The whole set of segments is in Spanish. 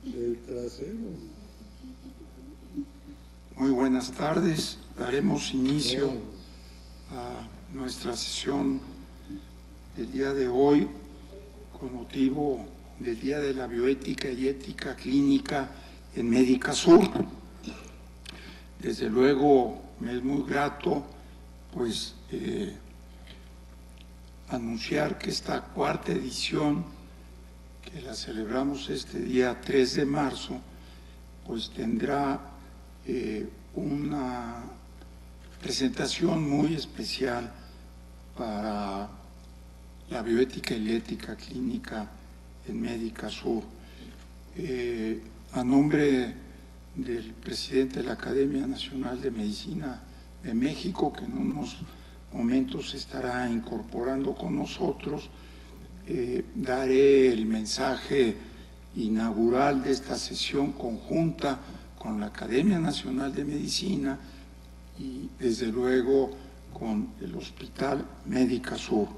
del trasero. Muy buenas tardes. Daremos inicio a nuestra sesión del día de hoy con motivo del Día de la Bioética y Ética Clínica en Médica Sur. Desde luego me es muy grato pues anunciar que esta cuarta edición, que la celebramos este día 3 de marzo, pues tendrá una presentación muy especial para la bioética y la ética clínica en Médica Sur. A nombre del presidente de la Academia Nacional de Medicina de México, que en unos momentos se estará incorporando con nosotros, daré el mensaje inaugural de esta sesión conjunta con la Academia Nacional de Medicina y desde luego con el Hospital Médica Sur.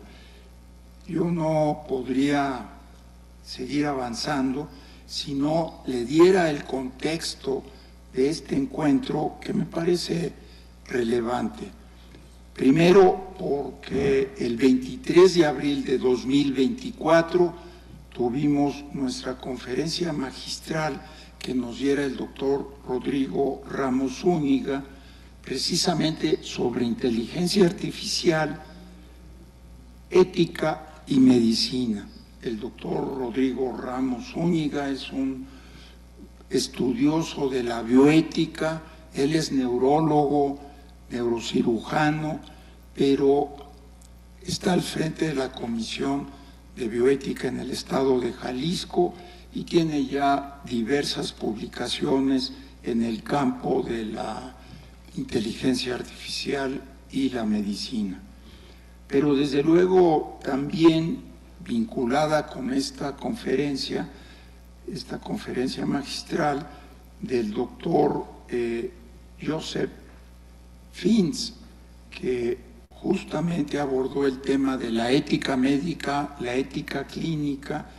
Yo no podría seguir avanzando si no le diera el contexto de este encuentro, que me parece relevante. Primero, porque el 23 de abril de 2024 tuvimos nuestra conferencia magistral que nos diera el doctor Rodrigo Ramos Zúñiga, precisamente sobre inteligencia artificial, ética y medicina. El doctor Rodrigo Ramos Zúñiga es un estudioso de la bioética, él es neurólogo, neurocirujano, pero está al frente de la Comisión de Bioética en el estado de Jalisco y tiene ya diversas publicaciones en el campo de la inteligencia artificial y la medicina. Pero desde luego también vinculada con esta conferencia magistral del doctor Joseph Fins, que justamente abordó el tema de la ética médica, la ética clínica,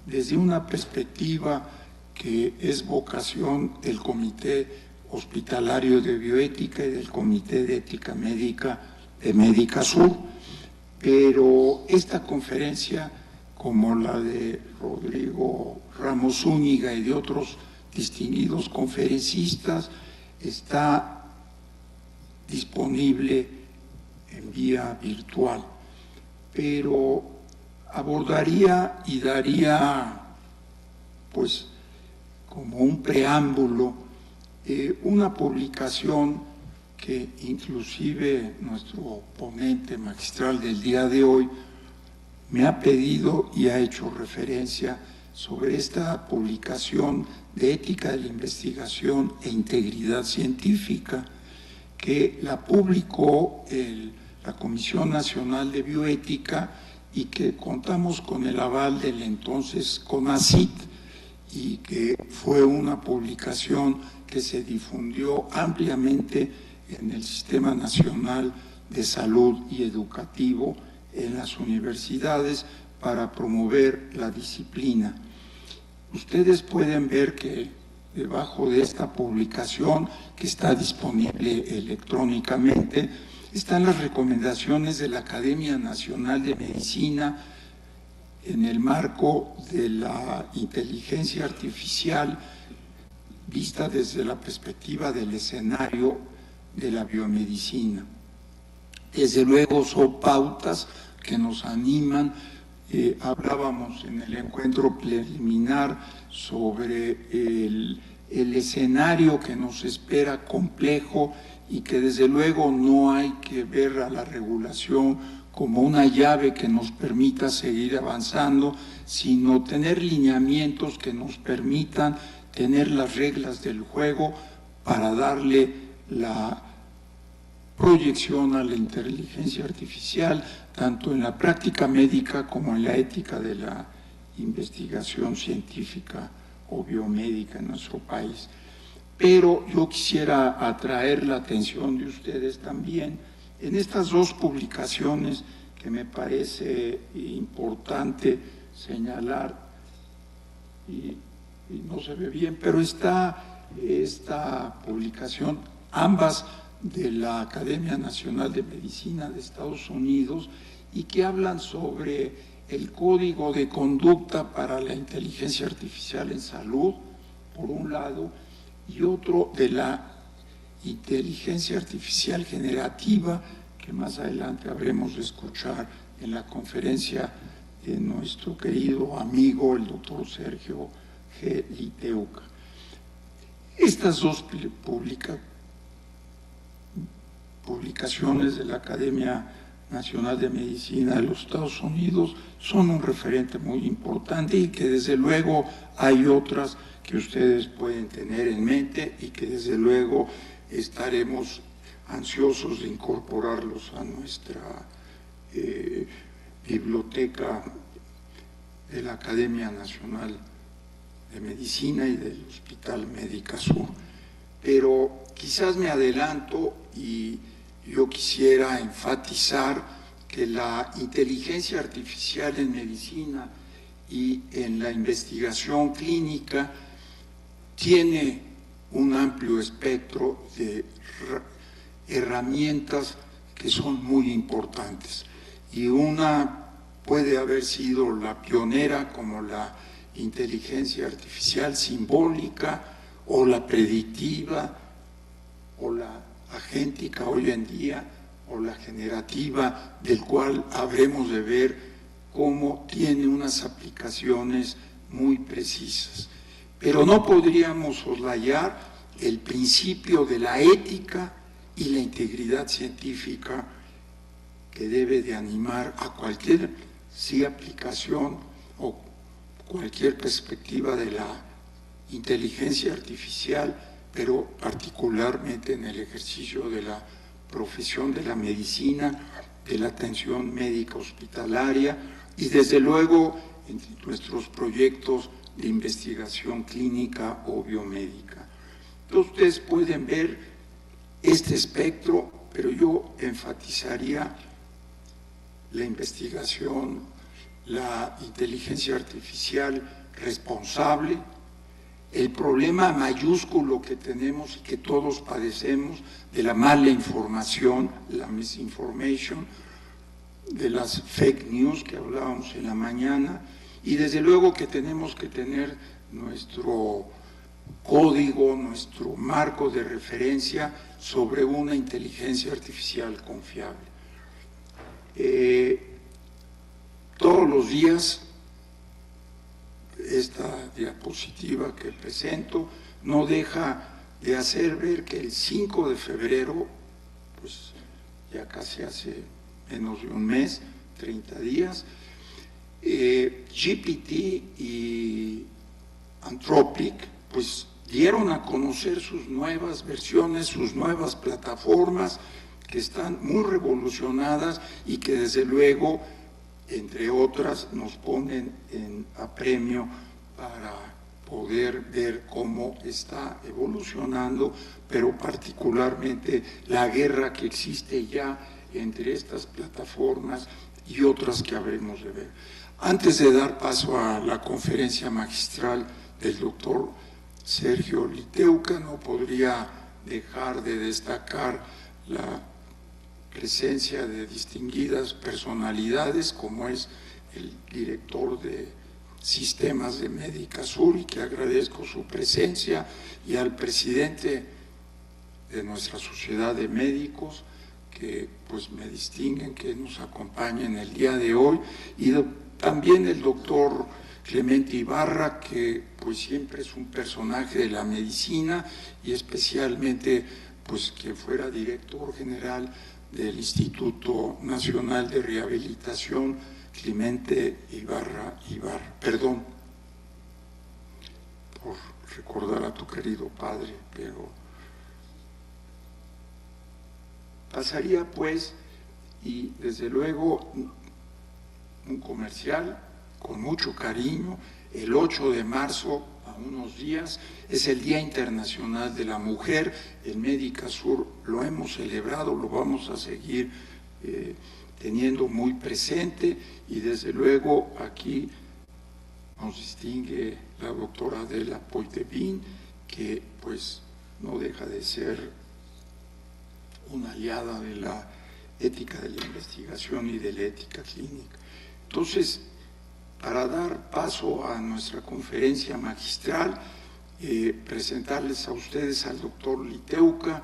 desde una perspectiva que es vocación del Comité Hospitalario de Bioética y del Comité de Ética Médica de Médica Sur. Pero esta conferencia, como la de Rodrigo Ramos Zúñiga y de otros distinguidos conferencistas, está disponible en vía virtual, pero abordaría y daría, pues, como un preámbulo, una publicación que inclusive nuestro ponente magistral del día de hoy me ha pedido y ha hecho referencia sobre esta publicación de ética de la investigación e integridad científica, que la publicó la Comisión Nacional de Bioética y que contamos con el aval del entonces CONACYT, y que fue una publicación que se difundió ampliamente en el Sistema Nacional de Salud y Educativo en las universidades para promover la disciplina. Ustedes pueden ver que debajo de esta publicación, que está disponible electrónicamente, están las recomendaciones de la Academia Nacional de Medicina en el marco de la inteligencia artificial vista desde la perspectiva del escenario de la biomedicina. Desde luego son pautas que nos animan. Hablábamos en el encuentro preliminar sobre el escenario que nos espera complejo y que desde luego no hay que ver a la regulación como una llave que nos permita seguir avanzando, sino tener lineamientos que nos permitan tener las reglas del juego para darle la proyección a la inteligencia artificial, tanto en la práctica médica como en la ética de la investigación científica o biomédica en nuestro país. Pero yo quisiera atraer la atención de ustedes también en estas dos publicaciones que me parece importante señalar, y y no se ve bien, pero está esta publicación, ambas de la Academia Nacional de Medicina de Estados Unidos, y que hablan sobre el código de conducta para la inteligencia artificial en salud, por un lado, y otro de la inteligencia artificial generativa, que más adelante habremos de escuchar en la conferencia de nuestro querido amigo, el doctor Sergio G. Liteuka. Estas dos publicaciones de la Academia Nacional de Medicina de los Estados Unidos son un referente muy importante, y que desde luego hay otras que ustedes pueden tener en mente y que desde luego estaremos ansiosos de incorporarlos a nuestra biblioteca de la Academia Nacional de Medicina y del Hospital Médica Sur. Pero quizás me adelanto, y yo quisiera enfatizar que la inteligencia artificial en medicina y en la investigación clínica tiene un amplio espectro de herramientas que son muy importantes, y una puede haber sido la pionera, como la inteligencia artificial simbólica o la predictiva o la agéntica hoy en día, o la generativa, del cual habremos de ver cómo tiene unas aplicaciones muy precisas. Pero no podríamos soslayar el principio de la ética y la integridad científica que debe de animar a cualquier aplicación o cualquier perspectiva de la inteligencia artificial, pero particularmente en el ejercicio de la profesión de la medicina, de la atención médica hospitalaria, y desde luego en nuestros proyectos de investigación clínica o biomédica. Entonces, ustedes pueden ver este espectro, pero yo enfatizaría la investigación, la inteligencia artificial responsable, el problema mayúsculo que tenemos y que todos padecemos de la mala información, la misinformation, de las fake news que hablábamos en la mañana, y desde luego que tenemos que tener nuestro código, nuestro marco de referencia sobre una inteligencia artificial confiable. Todos los días, esta diapositiva que presento no deja de hacer ver que el 5 de febrero, pues ya casi hace menos de un mes, 30 días, GPT y Anthropic pues dieron a conocer sus nuevas versiones, sus nuevas plataformas, que están muy revolucionadas y que desde luego, entre otras, nos ponen en apremio para poder ver cómo está evolucionando, pero particularmente la guerra que existe ya entre estas plataformas y otras que habremos de ver. Antes de dar paso a la conferencia magistral del doctor Sergio Liteuka, no podría dejar de destacar la presencia de distinguidas personalidades, como es el director de Sistemas de Médica Sur, y que agradezco su presencia, y al presidente de nuestra Sociedad de Médicos, que pues me distinguen que nos acompañen el día de hoy, y también el doctor Clemente Ibarra, que pues siempre es un personaje de la medicina, y especialmente pues que fuera director general del Instituto Nacional de Rehabilitación, Clemente Ibarra, perdón por recordar a tu querido padre, pero pasaría pues, y desde luego un comercial con mucho cariño. El 8 de marzo, a unos días, es el Día Internacional de la Mujer. En Médica Sur lo hemos celebrado, lo vamos a seguir teniendo muy presente, y desde luego aquí nos distingue la doctora Adela Poitevin, que pues no deja de ser una aliada de la ética de la investigación y de la ética clínica. Entonces, para dar paso a nuestra conferencia magistral, presentarles a ustedes al doctor Liteuca,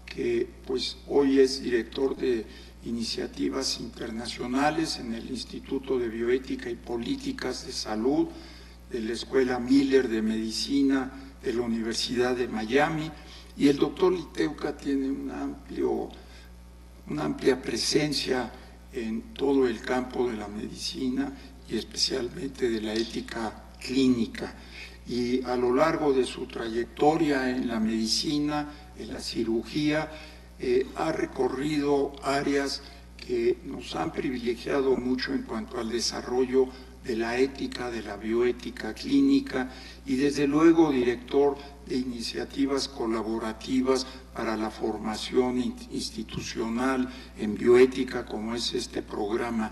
que pues hoy es director de iniciativas internacionales en el Instituto de Bioética y Políticas de Salud de la Escuela Miller de Medicina de la Universidad de Miami, y el doctor Liteuca tiene una amplia presencia en todo el campo de la medicina y especialmente de la ética clínica. Y a lo largo de su trayectoria en la medicina, en la cirugía, ha recorrido áreas que nos han privilegiado mucho en cuanto al desarrollo de la ética, de la bioética clínica, y desde luego director de iniciativas colaborativas para la formación institucional en bioética, como es este programa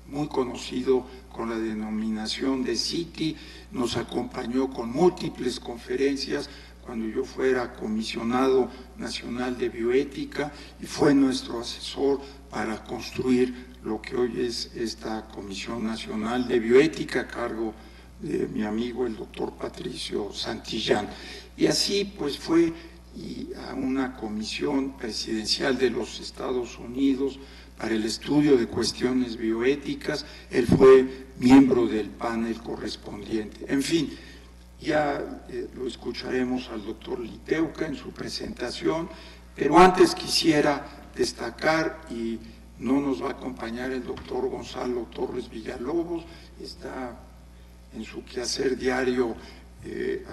muy conocido con la denominación de CITI. Nos acompañó con múltiples conferencias cuando yo fuera comisionado nacional de bioética y fue nuestro asesor para construir lo que hoy es esta Comisión Nacional de Bioética a cargo de mi amigo el doctor Patricio Santillán. Y así pues fue a una comisión presidencial de los Estados Unidos para el estudio de cuestiones bioéticas. Él fue miembro del panel correspondiente. En fin, ya lo escucharemos al doctor Liteuca en su presentación, pero antes quisiera destacar, y no nos va a acompañar el doctor Gonzalo Torres Villalobos, está en su quehacer diario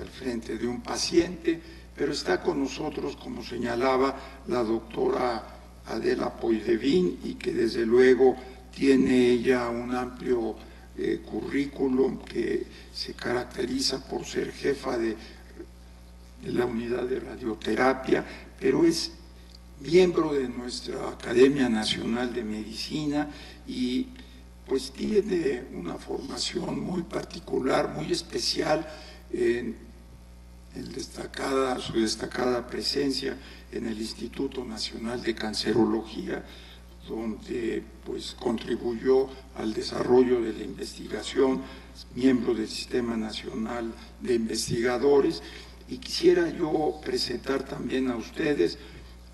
al frente de un paciente, pero está con nosotros, como señalaba, la doctora Adela Poitevin, y que desde luego tiene ella un amplio currículum que se caracteriza por ser jefa de la unidad de radioterapia, pero es miembro de nuestra Academia Nacional de Medicina y pues tiene una formación muy particular, muy especial en su destacada presencia en el Instituto Nacional de Cancerología, donde pues contribuyó al desarrollo de la investigación, miembro del Sistema Nacional de Investigadores. Y quisiera yo presentar también a ustedes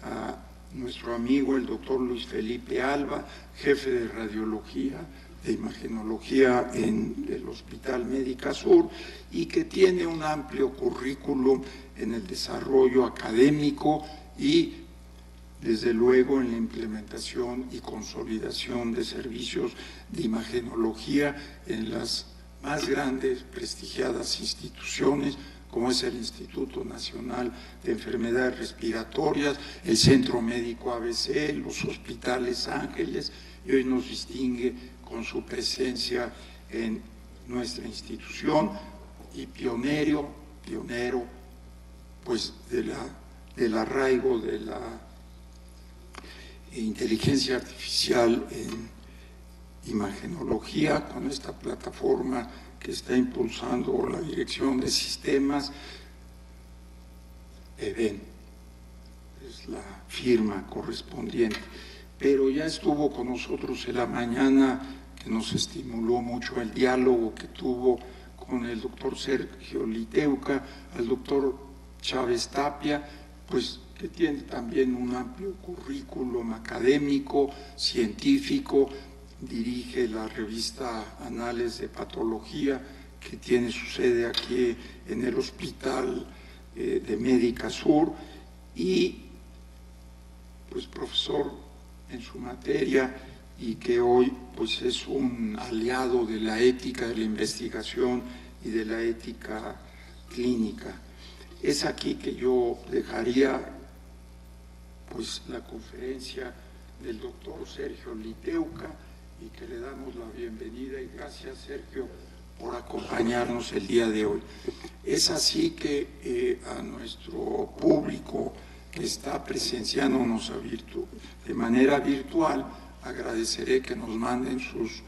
a nuestro amigo el doctor Luis Felipe Alba, jefe de radiología, de imagenología en el Hospital Médica Sur, y que tiene un amplio currículum en el desarrollo académico y desde luego en la implementación y consolidación de servicios de imagenología en las más grandes, prestigiadas instituciones, como es el Instituto Nacional de Enfermedades Respiratorias, el Centro Médico ABC, los Hospitales Ángeles, y hoy nos distingue con su presencia en nuestra institución y pionero pues del arraigo de la inteligencia artificial en imagenología, con esta plataforma que está impulsando la Dirección de Sistemas. EDEN es la firma correspondiente, pero ya estuvo con nosotros en la mañana, que nos estimuló mucho el diálogo que tuvo con el doctor Sergio Liteuca, al doctor Chávez Tapia, pues que tiene también un amplio currículum académico, científico, dirige la revista Anales de Patología, que tiene su sede aquí en el Hospital de Médica Sur, y pues profesor en su materia, y que hoy pues es un aliado de la ética de la investigación y de la ética clínica. Es aquí que yo dejaría pues la conferencia del doctor Sergio Liteuca, y que le damos la bienvenida, y gracias Sergio por acompañarnos el día de hoy. Es así que a nuestro público que está presenciándonos de manera virtual, agradeceré que nos manden sus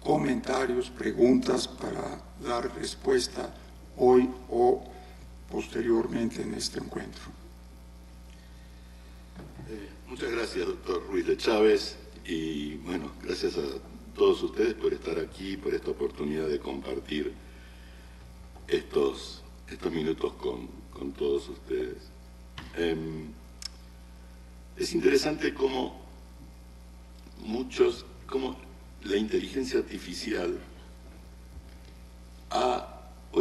comentarios, preguntas para dar respuesta hoy o posteriormente en este encuentro. Muchas gracias, doctor Ruiz de Chávez, y bueno, gracias a todos ustedes por estar aquí, por esta oportunidad de compartir estos minutos con todos ustedes. Es interesante cómo la inteligencia artificial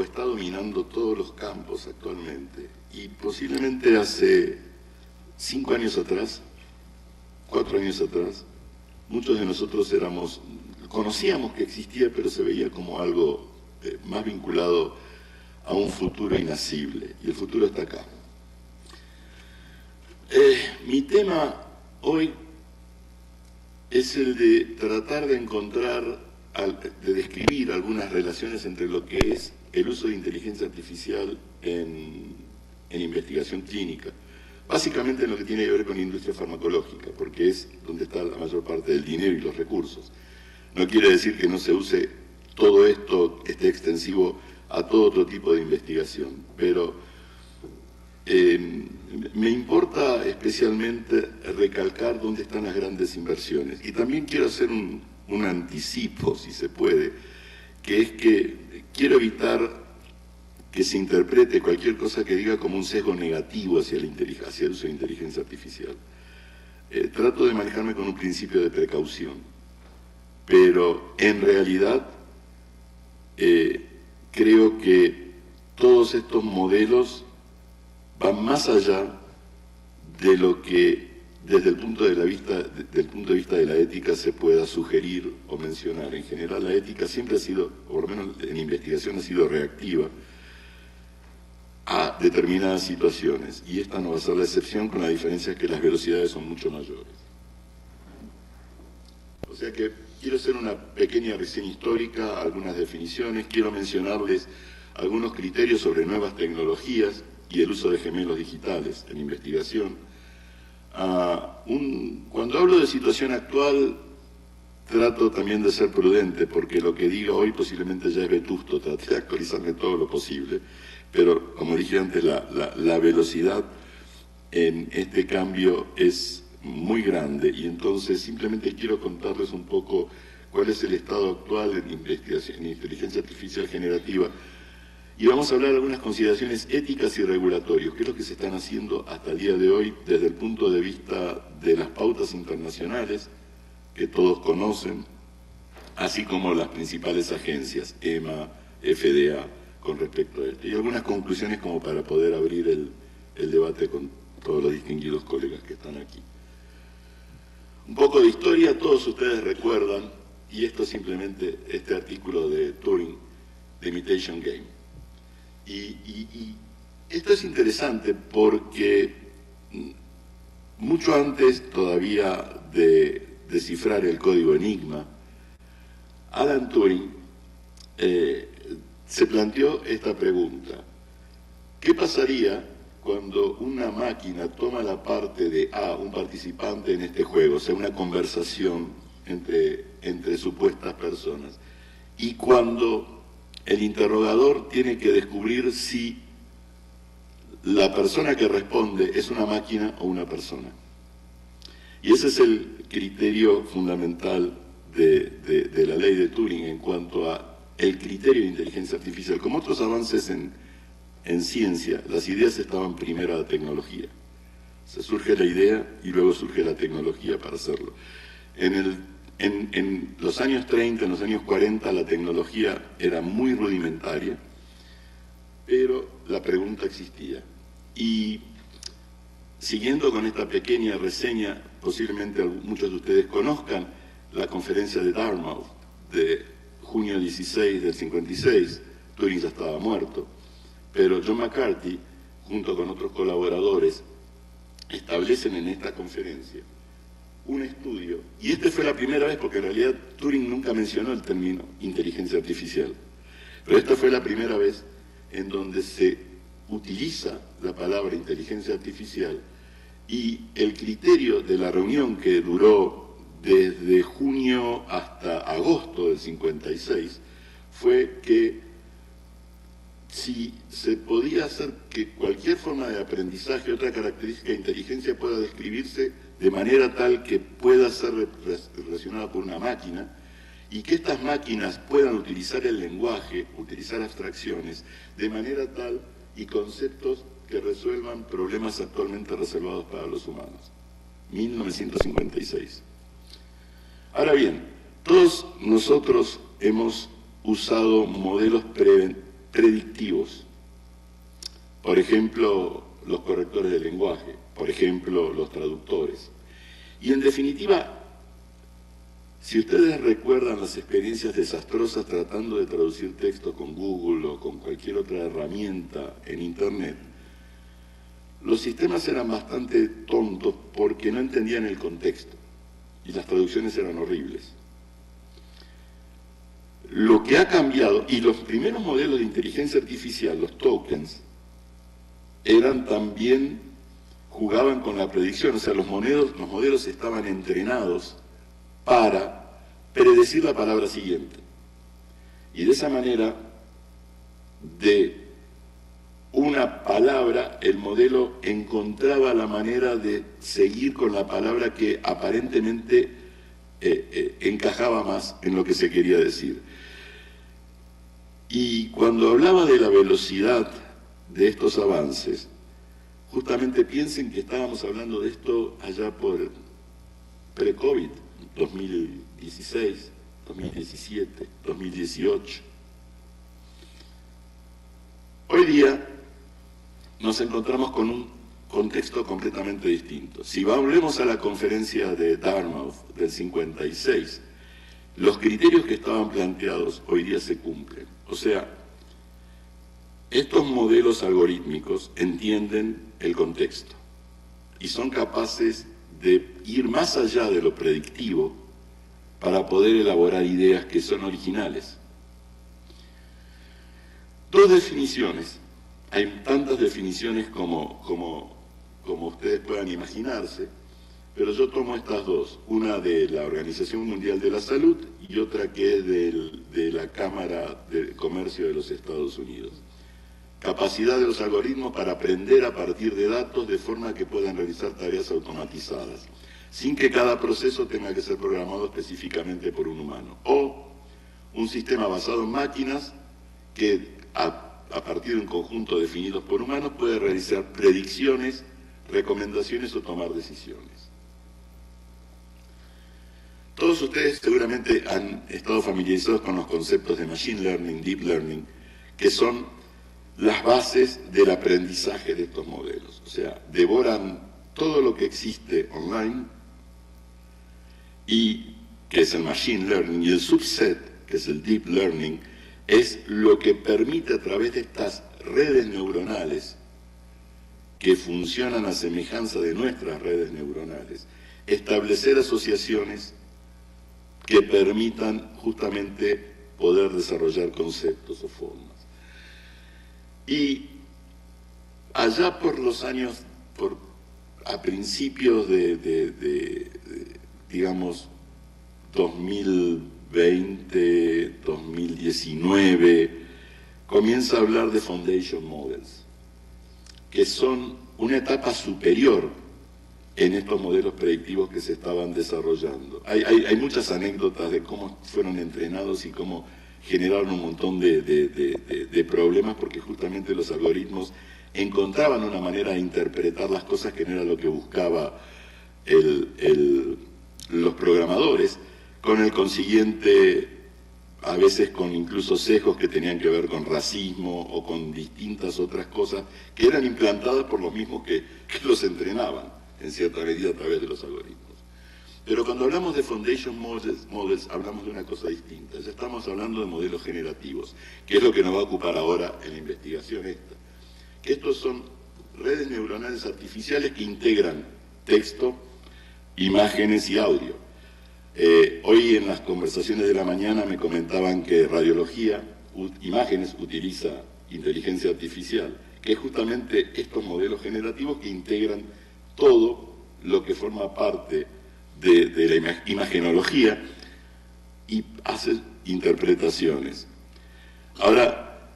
está dominando todos los campos actualmente, y posiblemente hace 5 años atrás, 4 años atrás, muchos de nosotros conocíamos que existía, pero se veía como algo más vinculado a un futuro inacible, y el futuro está acá. Mi tema hoy es el de tratar de de describir algunas relaciones entre lo que es el uso de inteligencia artificial en investigación clínica, básicamente en lo que tiene que ver con la industria farmacológica, porque es donde está la mayor parte del dinero y los recursos. No quiere decir que no se use todo esto, esté extensivo a todo otro tipo de investigación, pero me importa especialmente recalcar dónde están las grandes inversiones. Y también quiero hacer un anticipo, si se puede, que es que quiero evitar que se interprete cualquier cosa que diga como un sesgo negativo hacia el uso de inteligencia artificial. Trato de manejarme con un principio de precaución, pero en realidad creo que todos estos modelos van más allá de lo que desde el punto de vista de la ética se pueda sugerir o mencionar. En general la ética siempre ha sido, o por lo menos en investigación ha sido reactiva a determinadas situaciones, y esta no va a ser la excepción, con la diferencia que las velocidades son mucho mayores. O sea que quiero hacer una pequeña reseña histórica, algunas definiciones, quiero mencionarles algunos criterios sobre nuevas tecnologías y el uso de gemelos digitales en investigación. Cuando hablo de situación actual, trato también de ser prudente, porque lo que diga hoy posiblemente ya es vetusto, traté de actualizarme todo lo posible, pero como dije antes, la velocidad en este cambio es muy grande, y entonces simplemente quiero contarles un poco cuál es el estado actual en investigación, en inteligencia artificial generativa, y vamos a hablar de algunas consideraciones éticas y regulatorias, que es lo que se están haciendo hasta el día de hoy desde el punto de vista de las pautas internacionales, que todos conocen, así como las principales agencias, EMA, FDA, con respecto a esto. Y algunas conclusiones como para poder abrir el debate con todos los distinguidos colegas que están aquí. Un poco de historia, todos ustedes recuerdan, y esto es simplemente este artículo de Turing, The Imitation Game. Y esto es interesante porque mucho antes todavía de descifrar el código Enigma, Alan Turing se planteó esta pregunta: ¿qué pasaría cuando una máquina toma la parte de un participante en este juego, o sea, una conversación entre supuestas personas, y cuando el interrogador tiene que descubrir si la persona que responde es una máquina o una persona? Y ese es el criterio fundamental de la ley de Turing en cuanto a el criterio de inteligencia artificial. Como otros avances en ciencia, las ideas estaban primero a la tecnología. Se surge la idea y luego surge la tecnología para hacerlo. En los años 30, en los años 40, la tecnología era muy rudimentaria, pero la pregunta existía. Y siguiendo con esta pequeña reseña, posiblemente muchos de ustedes conozcan la conferencia de Dartmouth de junio 16 del 56. Turing ya estaba muerto, pero John McCarthy, junto con otros colaboradores, establecen en esta conferencia un estudio, y esta fue la primera vez, porque en realidad Turing nunca mencionó el término inteligencia artificial, pero esta fue la primera vez en donde se utiliza la palabra inteligencia artificial, y el criterio de la reunión, que duró desde junio hasta agosto del 56, fue que si se podía hacer que cualquier forma de aprendizaje, otra característica de inteligencia, pueda describirse de manera tal que pueda ser relacionada con una máquina, y que estas máquinas puedan utilizar el lenguaje, utilizar abstracciones, de manera tal y conceptos que resuelvan problemas actualmente reservados para los humanos. 1956. Ahora bien, todos nosotros hemos usado modelos predictivos, por ejemplo, los correctores de lenguaje, por ejemplo, los traductores. Y en definitiva, si ustedes recuerdan las experiencias desastrosas tratando de traducir textos con Google o con cualquier otra herramienta en Internet, los sistemas eran bastante tontos porque no entendían el contexto y las traducciones eran horribles. Lo que ha cambiado, y los primeros modelos de inteligencia artificial, los tokens, eran también, jugaban con la predicción, o sea, los modelos estaban entrenados para predecir la palabra siguiente. Y de esa manera, de una palabra, el modelo encontraba la manera de seguir con la palabra que aparentemente encajaba más en lo que se quería decir. Y cuando hablaba de la velocidad de estos avances, justamente piensen que estábamos hablando de esto allá por pre-COVID, 2016, 2017, 2018. Hoy día nos encontramos con un contexto completamente distinto. Si volvemos a la conferencia de Dartmouth del 56, los criterios que estaban planteados hoy día se cumplen. O sea, estos modelos algorítmicos entienden el contexto y son capaces de ir más allá de lo predictivo para poder elaborar ideas que son originales. Dos definiciones. Hay tantas definiciones como ustedes puedan imaginarse, pero yo tomo estas dos, una de la Organización Mundial de la Salud y otra que es de la Cámara de Comercio de los Estados Unidos. Capacidad de los algoritmos para aprender a partir de datos de forma que puedan realizar tareas automatizadas, sin que cada proceso tenga que ser programado específicamente por un humano. O un sistema basado en máquinas que a partir de un conjunto definido por humanos puede realizar predicciones, recomendaciones o tomar decisiones. Todos ustedes seguramente han estado familiarizados con los conceptos de Machine Learning, Deep Learning, que son las bases del aprendizaje de estos modelos. O sea, devoran todo lo que existe online, y que es el Machine Learning, y el subset, que es el Deep Learning, es lo que permite a través de estas redes neuronales, que funcionan a semejanza de nuestras redes neuronales, establecer asociaciones que permitan justamente poder desarrollar conceptos o formas. Y allá por los años, a principios digamos, 2020, 2019, comienza a hablar de Foundation Models, que son una etapa superior en estos modelos predictivos que se estaban desarrollando. Hay muchas anécdotas de cómo fueron entrenados y cómo generaron un montón de problemas, porque justamente los algoritmos encontraban una manera de interpretar las cosas que no era lo que buscaba los programadores, con el consiguiente, a veces con incluso sesgos que tenían que ver con racismo o con distintas otras cosas que eran implantadas por los mismos que los entrenaban, en cierta medida a través de los algoritmos. Pero cuando hablamos de Foundation Models hablamos de una cosa distinta. Ya estamos hablando de modelos generativos, que es lo que nos va a ocupar ahora en la investigación esta. Que estos son redes neuronales artificiales que integran texto, imágenes y audio. Hoy en las conversaciones de la mañana me comentaban que radiología, imágenes, utiliza inteligencia artificial, que es justamente estos modelos generativos que integran todo lo que forma parte de la imagenología y hace interpretaciones. Ahora,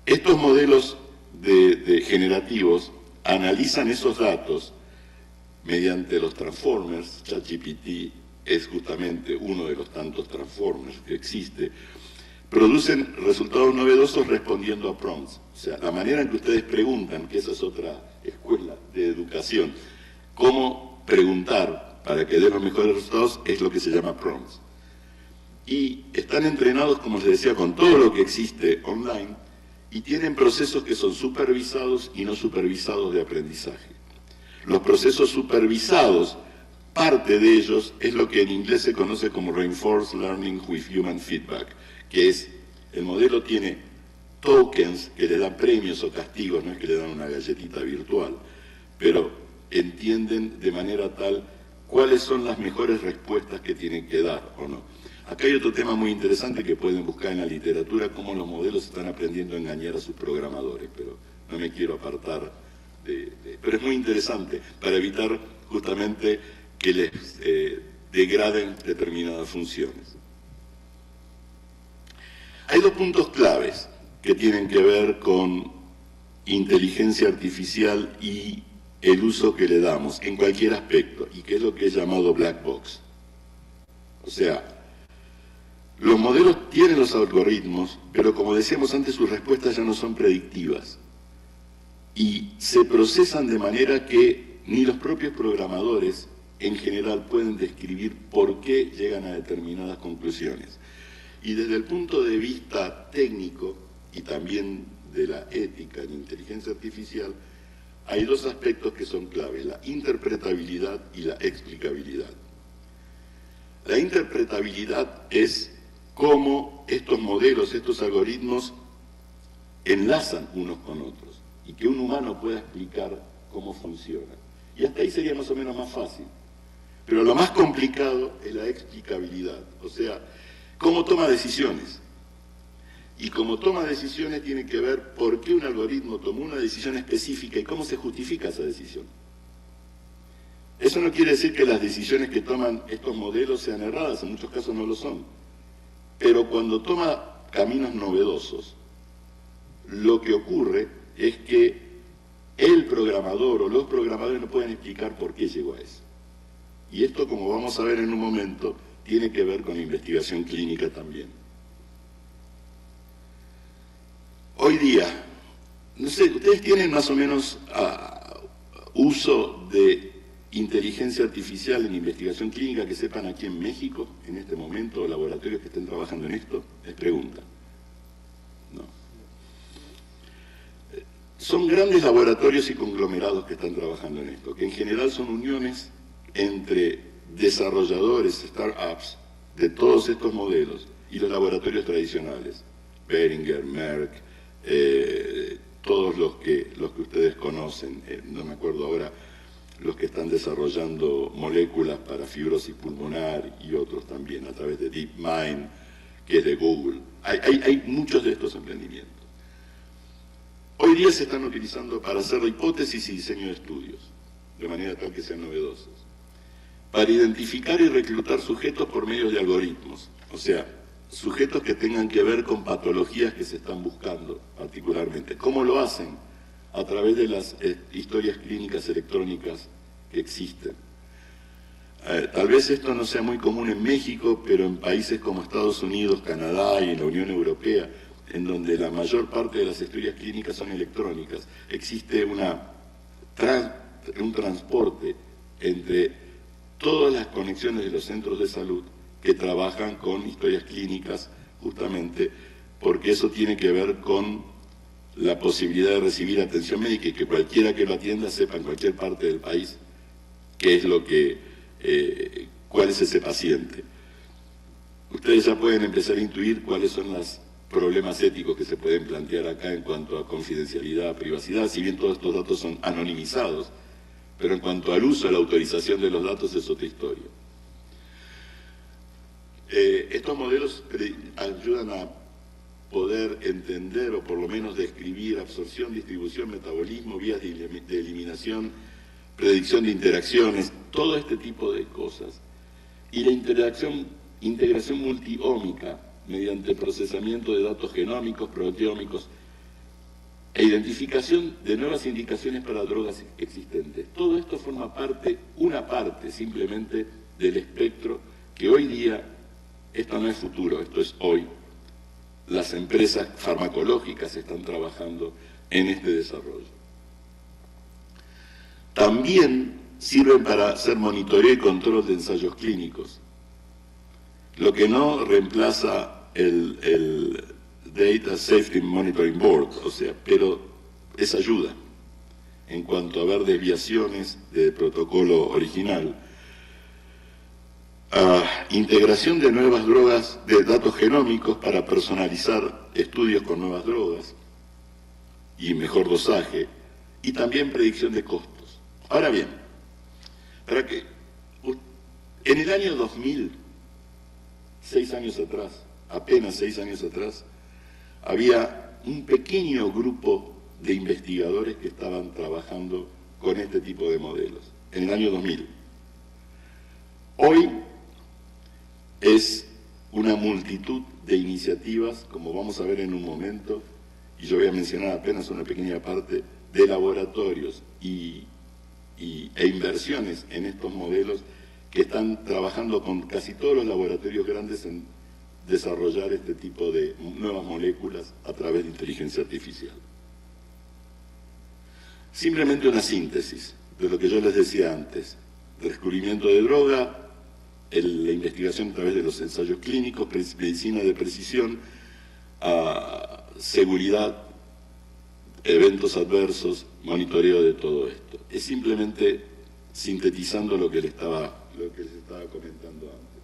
Estos modelos de generativos analizan esos datos mediante los transformers. ChatGPT es justamente uno de los tantos transformers que existe. Producen resultados novedosos respondiendo a prompts. O sea, la manera en que ustedes preguntan, que esa es otra escuela de educación, cómo preguntar para que den los mejores resultados es lo que se llama prompts. Y están entrenados, como les decía, con todo lo que existe online y tienen procesos que son supervisados y no supervisados de aprendizaje. Los procesos supervisados, parte de ellos es lo que en inglés se conoce como Reinforced Learning with Human Feedback, que es, el modelo tiene tokens que le dan premios o castigos, no es que le dan una galletita virtual, pero entienden de manera tal cuáles son las mejores respuestas que tienen que dar o no. Acá hay otro tema muy interesante que pueden buscar en la literatura, cómo los modelos están aprendiendo a engañar a sus programadores, pero no me quiero apartar pero es muy interesante para evitar justamente que les degraden determinadas funciones. Hay dos puntos claves que tienen que ver con inteligencia artificial y el uso que le damos en cualquier aspecto, y que es lo que he llamado black box. O sea, los modelos tienen los algoritmos, pero como decíamos antes, sus respuestas ya no son predictivas. Y se procesan de manera que ni los propios programadores en general pueden describir por qué llegan a determinadas conclusiones. Y desde el punto de vista técnico y también de la ética en inteligencia artificial, hay dos aspectos que son claves: la interpretabilidad y la explicabilidad. La interpretabilidad es cómo estos modelos, estos algoritmos enlazan unos con otros y que un humano pueda explicar cómo funciona. Y hasta ahí sería más o menos más fácil. Pero lo más complicado es la explicabilidad, o sea, cómo toma decisiones. Y como toma decisiones tiene que ver por qué un algoritmo tomó una decisión específica y cómo se justifica esa decisión. Eso no quiere decir que las decisiones que toman estos modelos sean erradas, en muchos casos no lo son. Pero cuando toma caminos novedosos, lo que ocurre es que el programador o los programadores no pueden explicar por qué llegó a eso. Y esto, como vamos a ver en un momento, tiene que ver con la investigación clínica también. Hoy día, no sé, ¿ustedes tienen más o menos uso de inteligencia artificial en investigación clínica que sepan aquí en México, en este momento, laboratorios que estén trabajando en esto? Les pregunta. No. Son grandes laboratorios y conglomerados que están trabajando en esto, que en general son uniones entre desarrolladores, startups, de todos estos modelos, y los laboratorios tradicionales, Behringer, Merck, todos los que ustedes conocen, no me acuerdo ahora, los que están desarrollando moléculas para fibrosis pulmonar y otros también, a través de DeepMind, que es de Google. Hay muchos de estos emprendimientos. Hoy día se están utilizando para hacer hipótesis y diseño de estudios, de manera tal que sean novedosos, para identificar y reclutar sujetos por medio de algoritmos, o sea, sujetos que tengan que ver con patologías que se están buscando particularmente. ¿Cómo lo hacen? A través de las historias clínicas electrónicas que existen. Tal vez esto no sea muy común en México, pero en países como Estados Unidos, Canadá y en la Unión Europea, en donde la mayor parte de las historias clínicas son electrónicas, existe un transporte entre todas las conexiones de los centros de salud que trabajan con historias clínicas, justamente porque eso tiene que ver con la posibilidad de recibir atención médica y que cualquiera que lo atienda sepa en cualquier parte del país qué es lo que, cuál es ese paciente. Ustedes ya pueden empezar a intuir cuáles son los problemas éticos que se pueden plantear acá en cuanto a confidencialidad, privacidad, si bien todos estos datos son anonimizados, pero en cuanto al uso, a la autorización de los datos es otra historia. Estos modelos ayudan a poder entender o por lo menos describir absorción, distribución, metabolismo, vías de eliminación, predicción de interacciones, todo este tipo de cosas. Y la integración multiómica mediante procesamiento de datos genómicos, proteómicos e identificación de nuevas indicaciones para drogas existentes. Todo esto forma parte, una parte simplemente del espectro que hoy día, esto no es futuro, esto es hoy, las empresas farmacológicas están trabajando en este desarrollo. También sirven para hacer monitoreo y control de ensayos clínicos, lo que no reemplaza el Data Safety Monitoring Board, o sea, pero es ayuda en cuanto a ver desviaciones del protocolo original. Integración de nuevas drogas, de datos genómicos para personalizar estudios con nuevas drogas y mejor dosaje, y también predicción de costos. Ahora bien, para que en el año 2000, 6 años atrás, apenas 6 años atrás, había un pequeño grupo de investigadores que estaban trabajando con este tipo de modelos, en el año 2000. Hoy es una multitud de iniciativas, como vamos a ver en un momento, y yo voy a mencionar apenas una pequeña parte, de laboratorios e inversiones en estos modelos que están trabajando con casi todos los laboratorios grandes en desarrollar este tipo de nuevas moléculas a través de inteligencia artificial. Simplemente una síntesis de lo que yo les decía antes: descubrimiento de droga, la investigación a través de los ensayos clínicos, medicina de precisión, seguridad, eventos adversos, monitoreo de todo esto. Es simplemente sintetizando lo que les estaba comentando antes.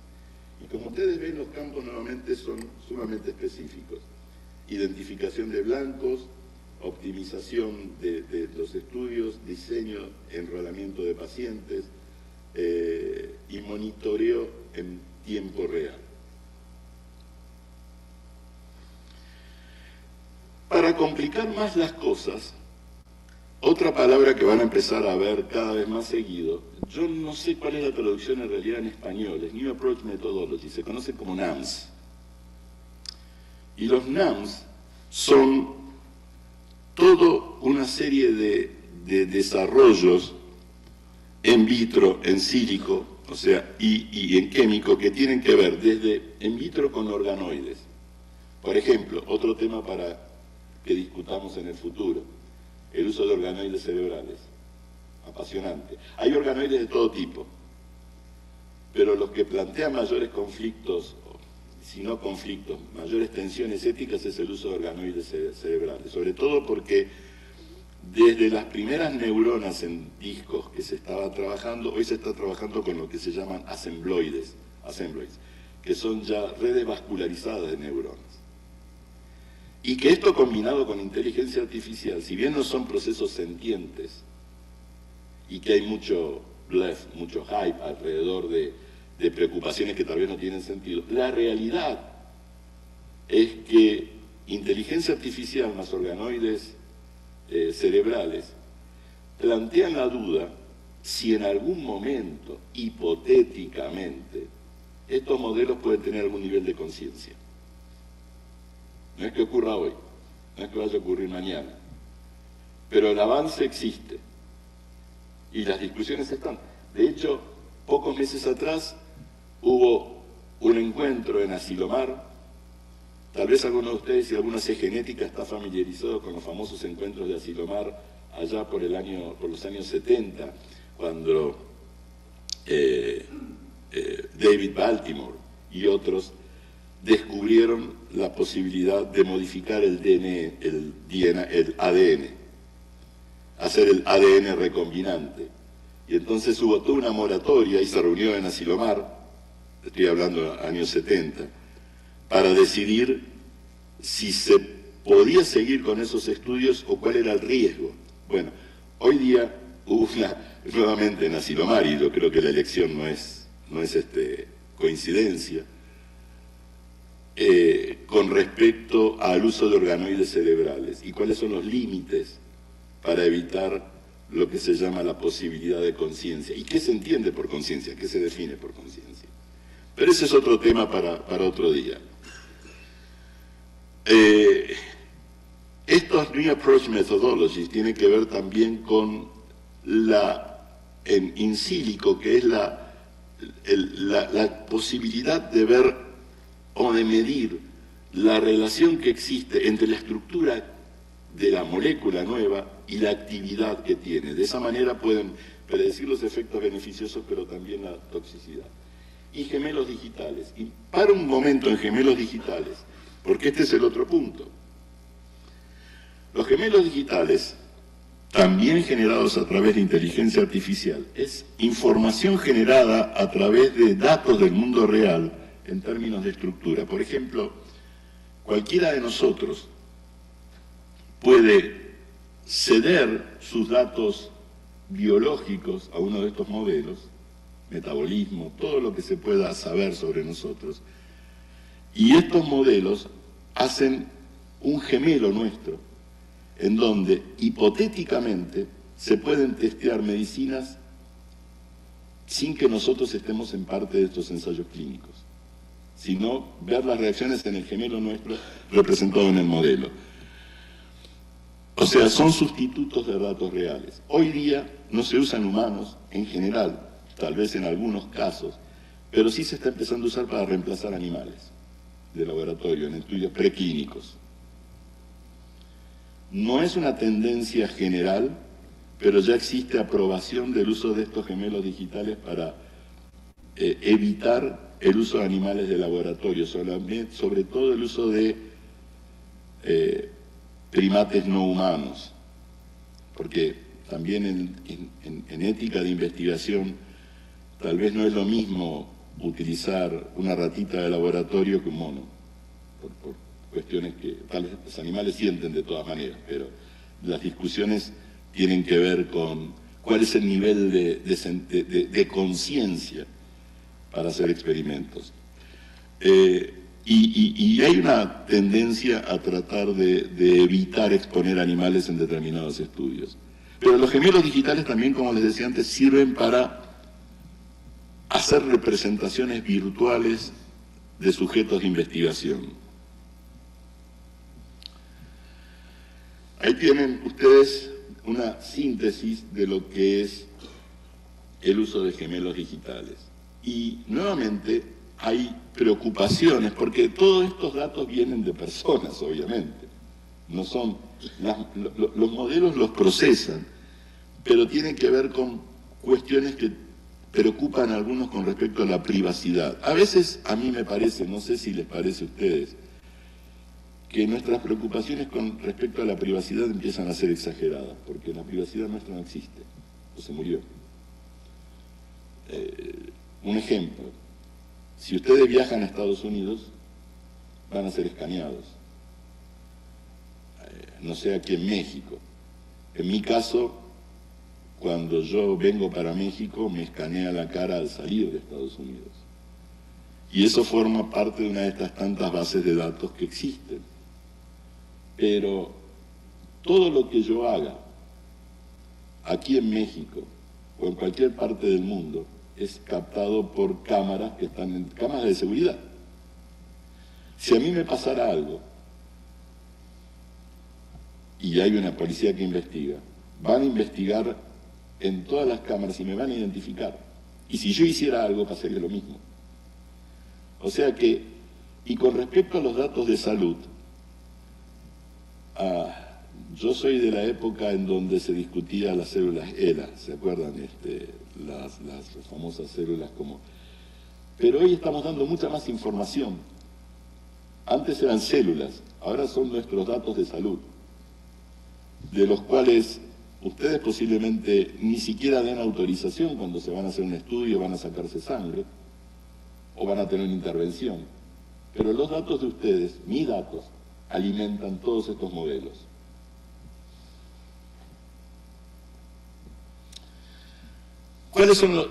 Y como ustedes ven, los campos nuevamente son sumamente específicos. Identificación de blancos, optimización de los estudios, diseño, enrolamiento de pacientes, y monitoreo en tiempo real. Para complicar más las cosas, otra palabra que van a empezar a ver cada vez más seguido, yo no sé cuál es la traducción en realidad en español, es New Approach Methodology, se conoce como NAMS. Y los NAMS son toda una serie de desarrollos en vitro, en sílico, o sea, y en químico, que tienen que ver desde en vitro con organoides. Por ejemplo, otro tema para que discutamos en el futuro, el uso de organoides cerebrales. Apasionante. Hay organoides de todo tipo, pero los que plantean mayores conflictos, si no conflictos, mayores tensiones éticas, es el uso de organoides cerebrales, sobre todo porque desde las primeras neuronas en discos que se estaba trabajando, hoy se está trabajando con lo que se llaman assembloides, que son ya redes vascularizadas de neuronas. Y que esto combinado con inteligencia artificial, si bien no son procesos sentientes, y que hay mucho bluff, mucho hype alrededor de preocupaciones que tal vez no tienen sentido, la realidad es que inteligencia artificial más organoides cerebrales plantean la duda si en algún momento, hipotéticamente, estos modelos pueden tener algún nivel de conciencia. No es que ocurra hoy, no es que vaya a ocurrir mañana, pero el avance existe y las discusiones están. De hecho, pocos meses atrás hubo un encuentro en Asilomar. Tal vez alguno de ustedes, si alguno hace genética, está familiarizado con los famosos encuentros de Asilomar allá por los años 70, cuando David Baltimore y otros descubrieron la posibilidad de modificar el ADN, hacer el ADN recombinante. Y entonces hubo toda una moratoria y se reunió en Asilomar, estoy hablando de años 70, para decidir si se podía seguir con esos estudios o cuál era el riesgo. Bueno, hoy día hubo nuevamente en Asilomar, y yo creo que la elección no es coincidencia, con respecto al uso de organoides cerebrales y cuáles son los límites para evitar lo que se llama la posibilidad de conciencia. ¿Y qué se entiende por conciencia? ¿Qué se define por conciencia? Pero ese es otro tema para otro día. Estos New Approach Methodologies tienen que ver también con en in silico, que es la posibilidad de ver o de medir la relación que existe entre la estructura de la molécula nueva y la actividad que tiene. De esa manera pueden predecir los efectos beneficiosos, pero también la toxicidad. Y gemelos digitales. Y para un momento en gemelos digitales, porque este es el otro punto. Los gemelos digitales, también generados a través de inteligencia artificial, es información generada a través de datos del mundo real en términos de estructura. Por ejemplo, cualquiera de nosotros puede ceder sus datos biológicos a uno de estos modelos, metabolismo, todo lo que se pueda saber sobre nosotros, y estos modelos hacen un gemelo nuestro, en donde hipotéticamente se pueden testear medicinas sin que nosotros estemos en parte de estos ensayos clínicos, sino ver las reacciones en el gemelo nuestro representado en el modelo. O sea, son sustitutos de datos reales. Hoy día no se usan humanos en general, tal vez en algunos casos, pero sí se está empezando a usar para reemplazar animales de laboratorio en estudios preclínicos. No es una tendencia general, pero ya existe aprobación del uso de estos gemelos digitales para evitar el uso de animales de laboratorio, sobre todo el uso de primates no humanos, porque también en ética de investigación tal vez no es lo mismo utilizar una ratita de laboratorio que un mono, por cuestiones que tal vez los animales sienten de todas maneras, pero las discusiones tienen que ver con cuál es el nivel de conciencia para hacer experimentos. Y hay una tendencia a tratar de evitar exponer animales en determinados estudios. Pero los gemelos digitales también, como les decía antes, sirven para hacer representaciones virtuales de sujetos de investigación. Ahí tienen ustedes una síntesis de lo que es el uso de gemelos digitales. Y nuevamente hay preocupaciones, porque todos estos datos vienen de personas, obviamente. No son, los modelos los procesan, pero tienen que ver con cuestiones que preocupan a algunos con respecto a la privacidad. A veces, a mí me parece, no sé si les parece a ustedes, que nuestras preocupaciones con respecto a la privacidad empiezan a ser exageradas, porque la privacidad nuestra no existe, o se murió. Un ejemplo, si ustedes viajan a Estados Unidos, van a ser escaneados. No sé, aquí en México. En mi caso, cuando yo vengo para México, me escanea la cara al salir de Estados Unidos. Y eso forma parte de una de estas tantas bases de datos que existen. Pero todo lo que yo haga aquí en México o en cualquier parte del mundo es captado por cámaras que están en cámaras de seguridad. Si a mí me pasara algo y hay una policía que investiga, van a investigar en todas las cámaras y me van a identificar. Y si yo hiciera algo, pasaría lo mismo. O sea que, y con respecto a los datos de salud, yo soy de la época en donde se discutía las células ELA, ¿se acuerdan? Las famosas células como... Pero hoy estamos dando mucha más información. Antes eran células, ahora son nuestros datos de salud, de los cuales ustedes posiblemente ni siquiera den autorización cuando se van a hacer un estudio, van a sacarse sangre, o van a tener una intervención. Pero los datos de ustedes, mis datos, alimentan todos estos modelos. ¿Cuáles son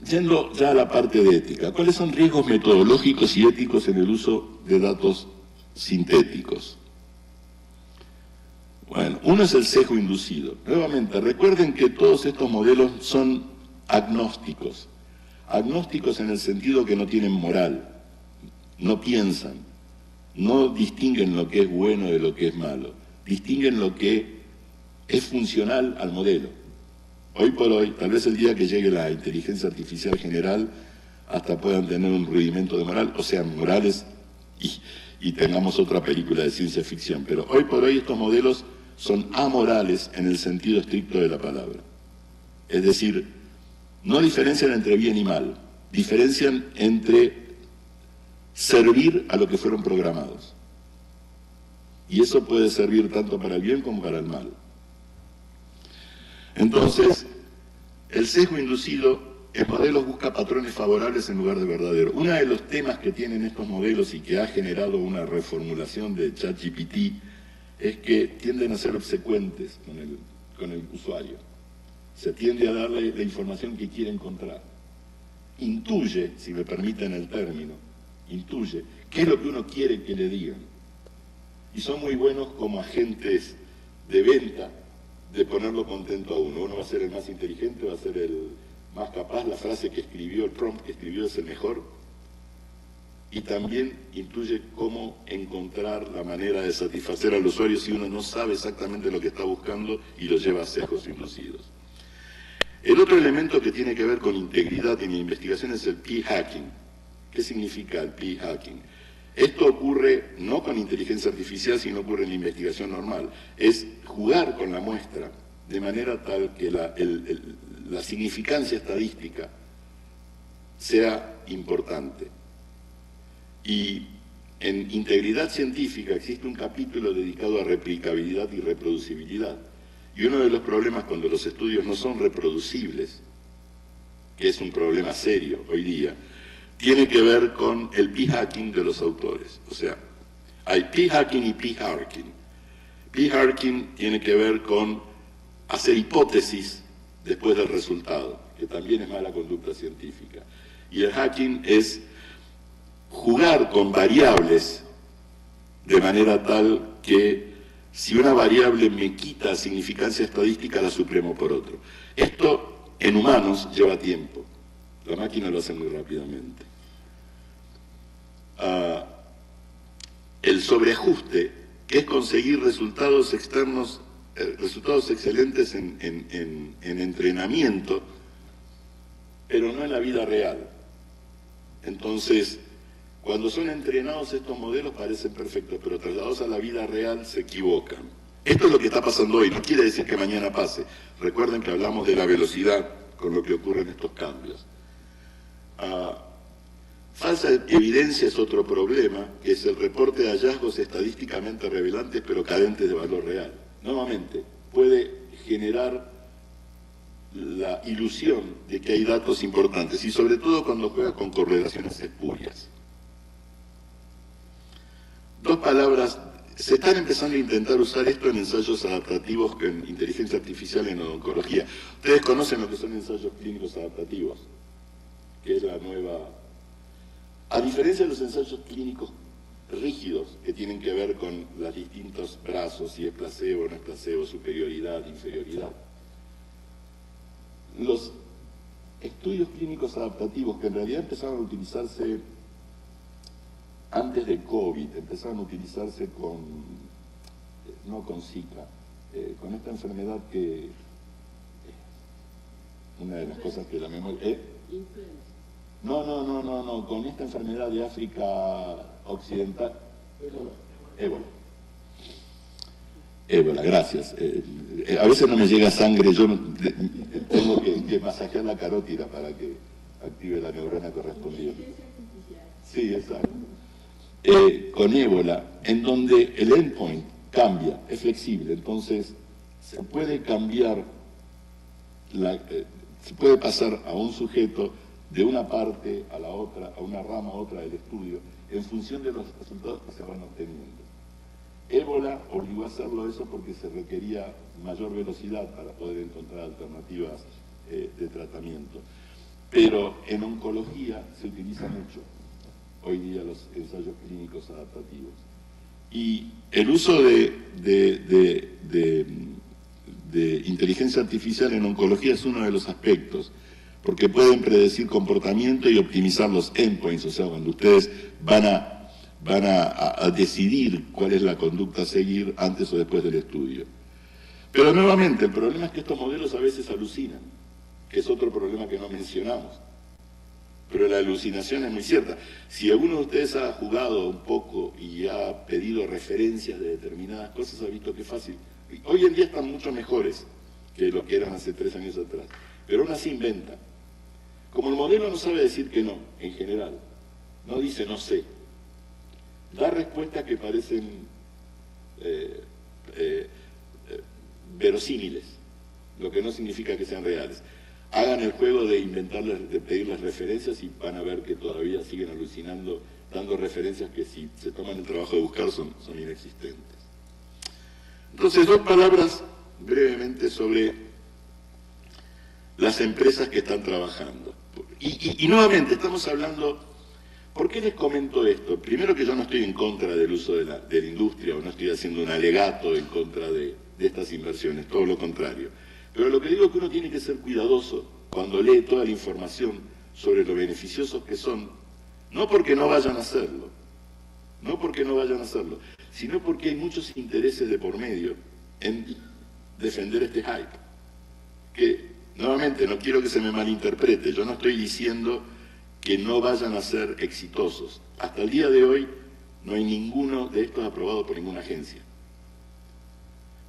yendo ya a la parte de ética, cuáles son riesgos metodológicos y éticos en el uso de datos sintéticos? Bueno, uno es el sesgo inducido. Nuevamente, recuerden que todos estos modelos son agnósticos. Agnósticos en el sentido que no tienen moral, no piensan, no distinguen lo que es bueno de lo que es malo. distinguen lo que es funcional al modelo. Hoy por hoy, tal vez el día que llegue la inteligencia artificial general, hasta puedan tener un rudimento de moral, o sean morales y tengamos otra película de ciencia ficción. Pero hoy por hoy estos modelos son amorales en el sentido estricto de la palabra. Es decir, no diferencian entre bien y mal, diferencian entre servir a lo que fueron programados. Y eso puede servir tanto para el bien como para el mal. Entonces, el sesgo inducido en modelos busca patrones favorables en lugar de verdaderos. Uno de los temas que tienen estos modelos y que ha generado una reformulación de ChatGPT es que tienden a ser obsecuentes con el usuario. Se tiende a darle la información que quiere encontrar. Intuye, si me permiten el término, intuye qué es lo que uno quiere que le digan. Y son muy buenos como agentes de venta de ponerlo contento a uno. Uno va a ser el más inteligente, va a ser el más capaz, la frase que escribió, el prompt que escribió es el mejor. Y también intuye cómo encontrar la manera de satisfacer al usuario si uno no sabe exactamente lo que está buscando y lo lleva a sesgos inducidos. El otro elemento que tiene que ver con integridad en mi investigación es el p-hacking. ¿Qué significa el p-hacking? Esto ocurre no con inteligencia artificial, sino ocurre en la investigación normal. Es jugar con la muestra de manera tal que la significancia estadística sea importante. Y en integridad científica existe un capítulo dedicado a replicabilidad y reproducibilidad. Y uno de los problemas cuando los estudios no son reproducibles, que es un problema serio hoy día, tiene que ver con el p-hacking de los autores. O sea, hay p-hacking y p-harking. P-harking tiene que ver con hacer hipótesis después del resultado, que también es mala conducta científica. Y el hacking es jugar con variables de manera tal que si una variable me quita significancia estadística, la supremo por otro. Esto en humanos lleva tiempo. La máquina lo hace muy rápidamente. El sobreajuste, que es conseguir resultados externos, resultados excelentes en entrenamiento, pero no en la vida real. Entonces, cuando son entrenados estos modelos parecen perfectos, pero trasladados a la vida real se equivocan. Esto es lo que está pasando hoy, no quiere decir que mañana pase. Recuerden que hablamos de la velocidad con lo que ocurren estos cambios. Falsa evidencia es otro problema, que es el reporte de hallazgos estadísticamente revelantes pero carentes de valor real. Nuevamente, puede generar la ilusión de que hay datos importantes y sobre todo cuando juega con correlaciones espurias. Dos palabras, se están empezando a intentar usar esto en ensayos adaptativos en inteligencia artificial en oncología. Ustedes conocen lo que son ensayos clínicos adaptativos, que es la nueva... A diferencia de los ensayos clínicos rígidos, que tienen que ver con los distintos brazos, si es placebo o no es placebo, superioridad, inferioridad, los estudios clínicos adaptativos, que en realidad empezaron a utilizarse antes de COVID, empezaron a utilizarse no con Zika, con esta enfermedad que, una de las cosas que la memoria... No, con esta enfermedad de África Occidental... Ébola, gracias. A veces no me llega sangre, yo tengo que masajear la carótida para que active la neurona correspondiente. Sí, exacto. Con ébola, en donde el endpoint cambia, es flexible, entonces se puede cambiar, se puede pasar a un sujeto de una parte a la otra, a una rama a otra del estudio, en función de los resultados que se van obteniendo. Ébola obligó a hacerlo eso porque se requería mayor velocidad para poder encontrar alternativas de tratamiento. Pero en oncología se utiliza mucho hoy día los ensayos clínicos adaptativos. Y el uso de inteligencia artificial en oncología es uno de los aspectos, porque pueden predecir comportamiento y optimizar los endpoints, o sea, cuando ustedes van a van a decidir cuál es la conducta a seguir antes o después del estudio. Pero nuevamente, el problema es que estos modelos a veces alucinan, que es otro problema que no mencionamos. Pero la alucinación es muy cierta. Si alguno de ustedes ha jugado un poco y ha pedido referencias de determinadas cosas, ha visto que es fácil. Hoy en día están mucho mejores que lo que eran hace 3 años atrás, pero aún así inventan. Como el modelo no sabe decir que no, en general, no dice no sé, da respuestas que parecen verosímiles, lo que no significa que sean reales. Hagan el juego de inventarles, de pedirles referencias y van a ver que todavía siguen alucinando, dando referencias que si se toman el trabajo de buscar son inexistentes. Entonces, 2 palabras brevemente sobre las empresas que están trabajando. Y nuevamente estamos hablando, ¿por qué les comento esto? Primero que yo no estoy en contra del uso de la industria, o no estoy haciendo un alegato en contra de estas inversiones, todo lo contrario. Pero lo que digo es que uno tiene que ser cuidadoso cuando lee toda la información sobre lo beneficiosos que son, no porque no vayan a hacerlo, sino porque hay muchos intereses de por medio en defender este hype. Que, nuevamente, no quiero que se me malinterprete, yo no estoy diciendo que no vayan a ser exitosos. Hasta el día de hoy no hay ninguno de estos aprobado por ninguna agencia.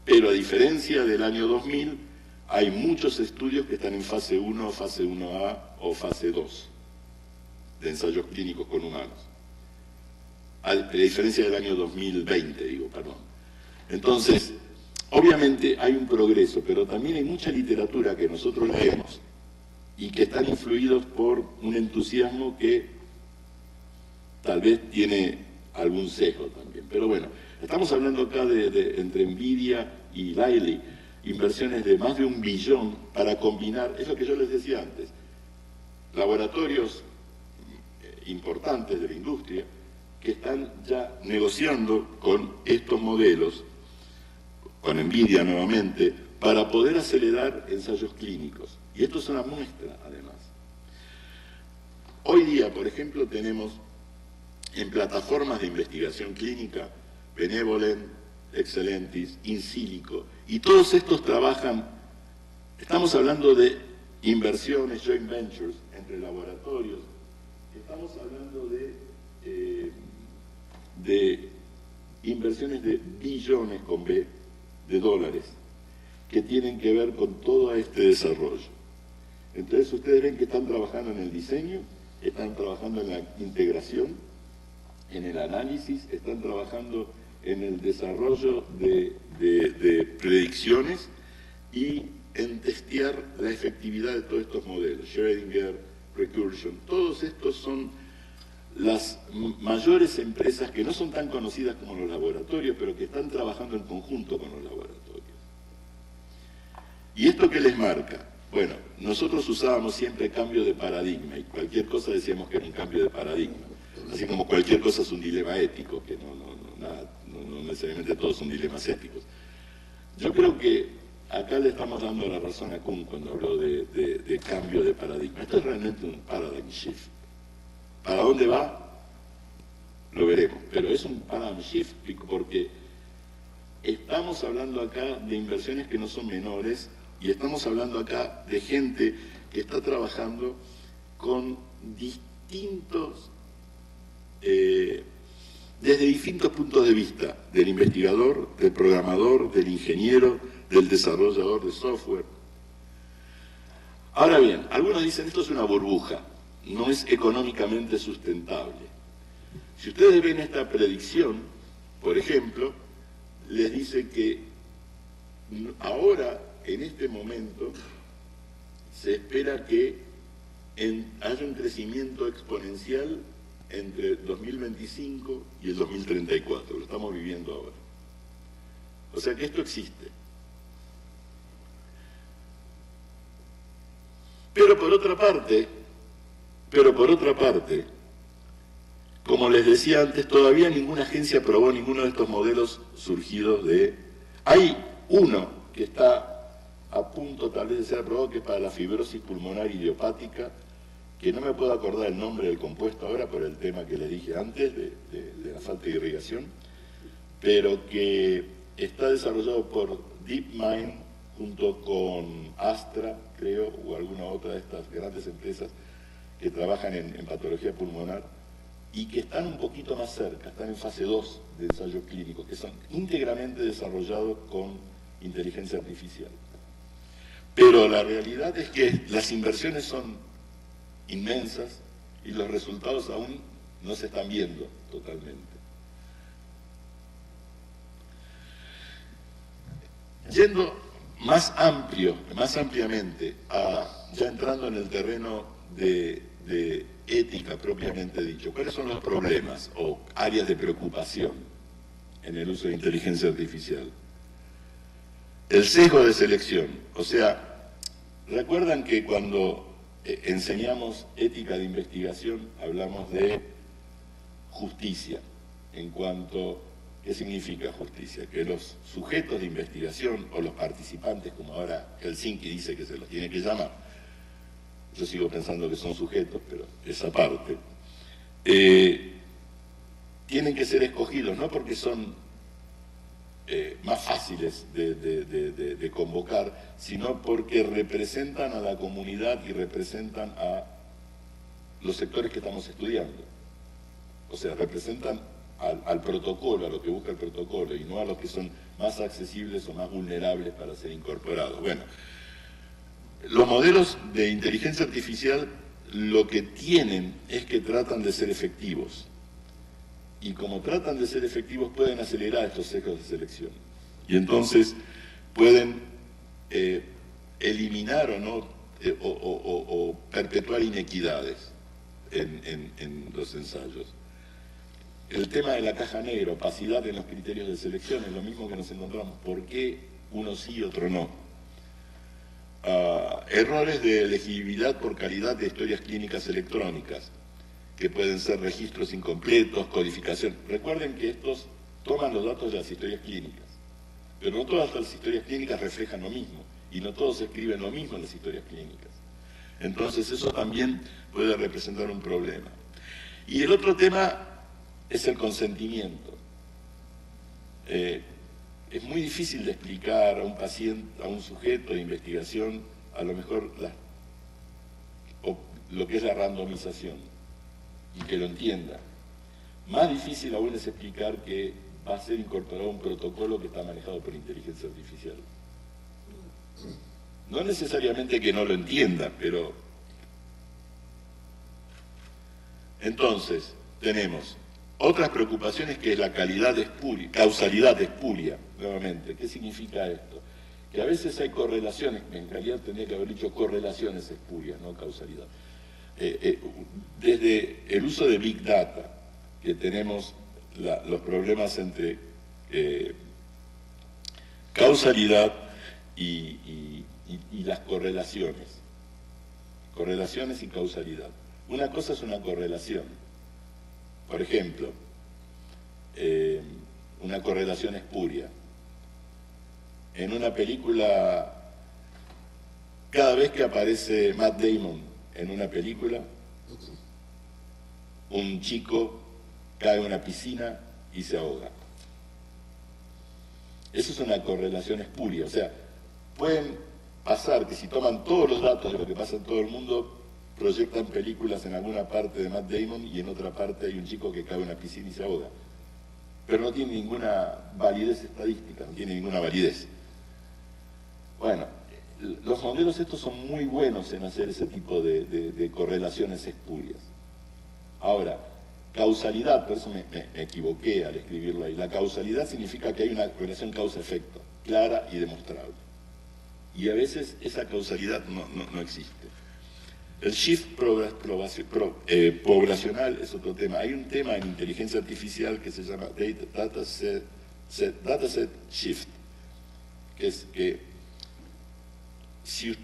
Pero a diferencia del año 2000, hay muchos estudios que están en fase 1, fase 1A o fase 2 de ensayos clínicos con humanos. A diferencia del año 2020, perdón. Entonces, obviamente hay un progreso, pero también hay mucha literatura que nosotros leemos y que están influidos por un entusiasmo que tal vez tiene algún sesgo también. Pero bueno, estamos hablando acá entre Nvidia y Lilly, inversiones de más de $1 billón para combinar, es lo que yo les decía antes, laboratorios importantes de la industria que están ya negociando con estos modelos, con Nvidia nuevamente, para poder acelerar ensayos clínicos. Y esto es una muestra, además. Hoy día, por ejemplo, tenemos en plataformas de investigación clínica Benevolent, Excellentis, Insilico, y todos estos trabajan, estamos hablando de inversiones, joint ventures, entre laboratorios, estamos hablando de inversiones de billones con B de dólares, que tienen que ver con todo este desarrollo. Entonces ustedes ven que están trabajando en el diseño, están trabajando en la integración, en el análisis, están trabajando en el desarrollo de predicciones y en testear la efectividad de todos estos modelos, Schrödinger, Recursion. Todos estos son las mayores empresas que no son tan conocidas como los laboratorios, pero que están trabajando en conjunto con los laboratorios. ¿Y esto qué les marca? Bueno, nosotros usábamos siempre cambio de paradigma y cualquier cosa decíamos que era un cambio de paradigma. Así como cualquier cosa es un dilema ético, que no necesariamente todos son dilemas éticos. Yo creo que acá le estamos dando la razón a Kuhn cuando habló de cambio de paradigma. Esto es realmente un paradigm shift. ¿Para dónde va? Lo veremos. Pero es un paradigm shift porque estamos hablando acá de inversiones que no son menores y estamos hablando acá de gente que está trabajando con distintos... desde distintos puntos de vista, del investigador, del programador, del ingeniero, del desarrollador de software. Ahora bien, algunos dicen esto es una burbuja, no es económicamente sustentable. Si ustedes ven esta predicción, por ejemplo, les dice que ahora, en este momento, se espera que haya un crecimiento exponencial entre el 2025 y el 2034, lo estamos viviendo ahora. O sea que esto existe. Pero por otra parte, como les decía antes, todavía ninguna agencia aprobó ninguno de estos modelos surgidos de... Hay uno que está a punto tal vez de ser aprobado, que es para la fibrosis pulmonar idiopática, que no me puedo acordar el nombre del compuesto ahora por el tema que le dije antes de la falta de irrigación, pero que está desarrollado por DeepMind junto con Astra, creo, o alguna otra de estas grandes empresas que trabajan en patología pulmonar, y que están un poquito más cerca, están en fase 2 de ensayos clínicos, que son íntegramente desarrollados con inteligencia artificial. Pero la realidad es que las inversiones son inmensas y los resultados aún no se están viendo totalmente. Yendo más ampliamente, ya entrando en el terreno de ética propiamente dicho, ¿cuáles son los problemas o áreas de preocupación en el uso de inteligencia artificial? El sesgo de selección, o sea, ¿recuerdan que cuando enseñamos ética de investigación hablamos de justicia? En cuanto, ¿qué significa justicia? Que los sujetos de investigación o los participantes, como ahora Helsinki dice que se los tiene que llamar, yo sigo pensando que son sujetos, pero esa parte, tienen que ser escogidos, no porque son más fáciles de convocar, sino porque representan a la comunidad y representan a los sectores que estamos estudiando. O sea, representan al protocolo, a lo que busca el protocolo, y no a los que son más accesibles o más vulnerables para ser incorporados. Bueno, los modelos de inteligencia artificial lo que tienen es que tratan de ser efectivos. Y como tratan de ser efectivos, pueden acelerar estos sesgos de selección. Y entonces pueden eliminar o no, o perpetuar inequidades en los ensayos. El tema de la caja negra, opacidad en los criterios de selección, es lo mismo que nos encontramos. ¿Por qué uno sí y otro no? Errores de elegibilidad por calidad de historias clínicas electrónicas, que pueden ser registros incompletos, codificación. Recuerden que estos toman los datos de las historias clínicas, pero no todas las historias clínicas reflejan lo mismo, y no todos escriben lo mismo en las historias clínicas. Entonces eso también puede representar un problema. Y el otro tema es el consentimiento. Es muy difícil de explicar a un paciente, a un sujeto de investigación, a lo mejor lo que es la randomización, y que lo entienda. Más difícil aún es explicar que va a ser incorporado un protocolo que está manejado por inteligencia artificial. No necesariamente que no lo entienda, pero... Entonces, tenemos otras preocupaciones, que es la causalidad espuria, nuevamente. ¿Qué significa esto? Que a veces hay correlaciones, en realidad tendría que haber dicho correlaciones espurias, no causalidad. Desde el uso de Big Data, que tenemos los problemas entre causalidad y las correlaciones y causalidad. Una cosa es una correlación, por ejemplo, una correlación espuria. En una película, cada vez que aparece Matt Damon en una película, un chico cae en una piscina y se ahoga. Eso es una correlación espuria. O sea, pueden pasar que si toman todos los datos de lo que pasa en todo el mundo, proyectan películas en alguna parte de Matt Damon y en otra parte hay un chico que cae en una piscina y se ahoga. Pero no tiene ninguna validez estadística, no tiene ninguna validez. Bueno, los modelos estos son muy buenos en hacer ese tipo de correlaciones espurias. Ahora, causalidad, por eso me equivoqué al escribirlo ahí. La causalidad significa que hay una relación causa-efecto, clara y demostrable. Y a veces esa causalidad no existe. El shift poblacional es otro tema. Hay un tema en inteligencia artificial que se llama dataset shift, que es que si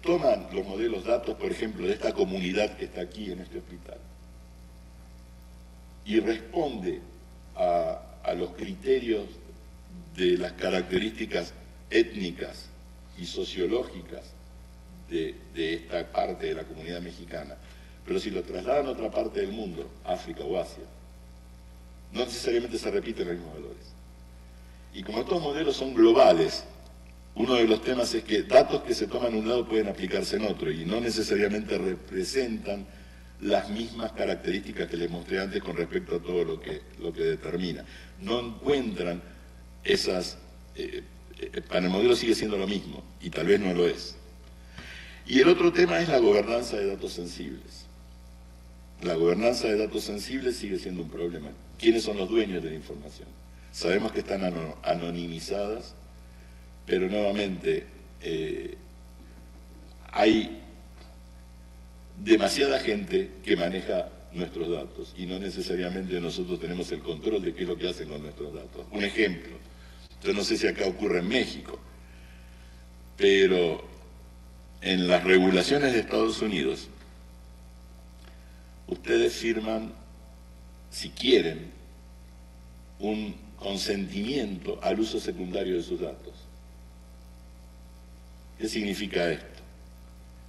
toman los modelos datos, por ejemplo, de esta comunidad que está aquí en este hospital, y responde a los criterios de las características étnicas y sociológicas de esta parte de la comunidad mexicana, pero si lo trasladan a otra parte del mundo, África o Asia, no necesariamente se repiten los mismos valores. Y como estos modelos son globales, uno de los temas es que datos que se toman en un lado pueden aplicarse en otro y no necesariamente representan las mismas características que les mostré antes con respecto a todo lo que determina. No encuentran esas... para el modelo sigue siendo lo mismo y tal vez no lo es. Y el otro tema es la gobernanza de datos sensibles. La gobernanza de datos sensibles sigue siendo un problema. ¿Quiénes son los dueños de la información? Sabemos que están anonimizadas, pero nuevamente hay demasiada gente que maneja nuestros datos y no necesariamente nosotros tenemos el control de qué es lo que hacen con nuestros datos. Un ejemplo, yo no sé si acá ocurre en México, pero en las regulaciones de Estados Unidos, ustedes firman, si quieren, un consentimiento al uso secundario de sus datos. ¿Qué significa esto?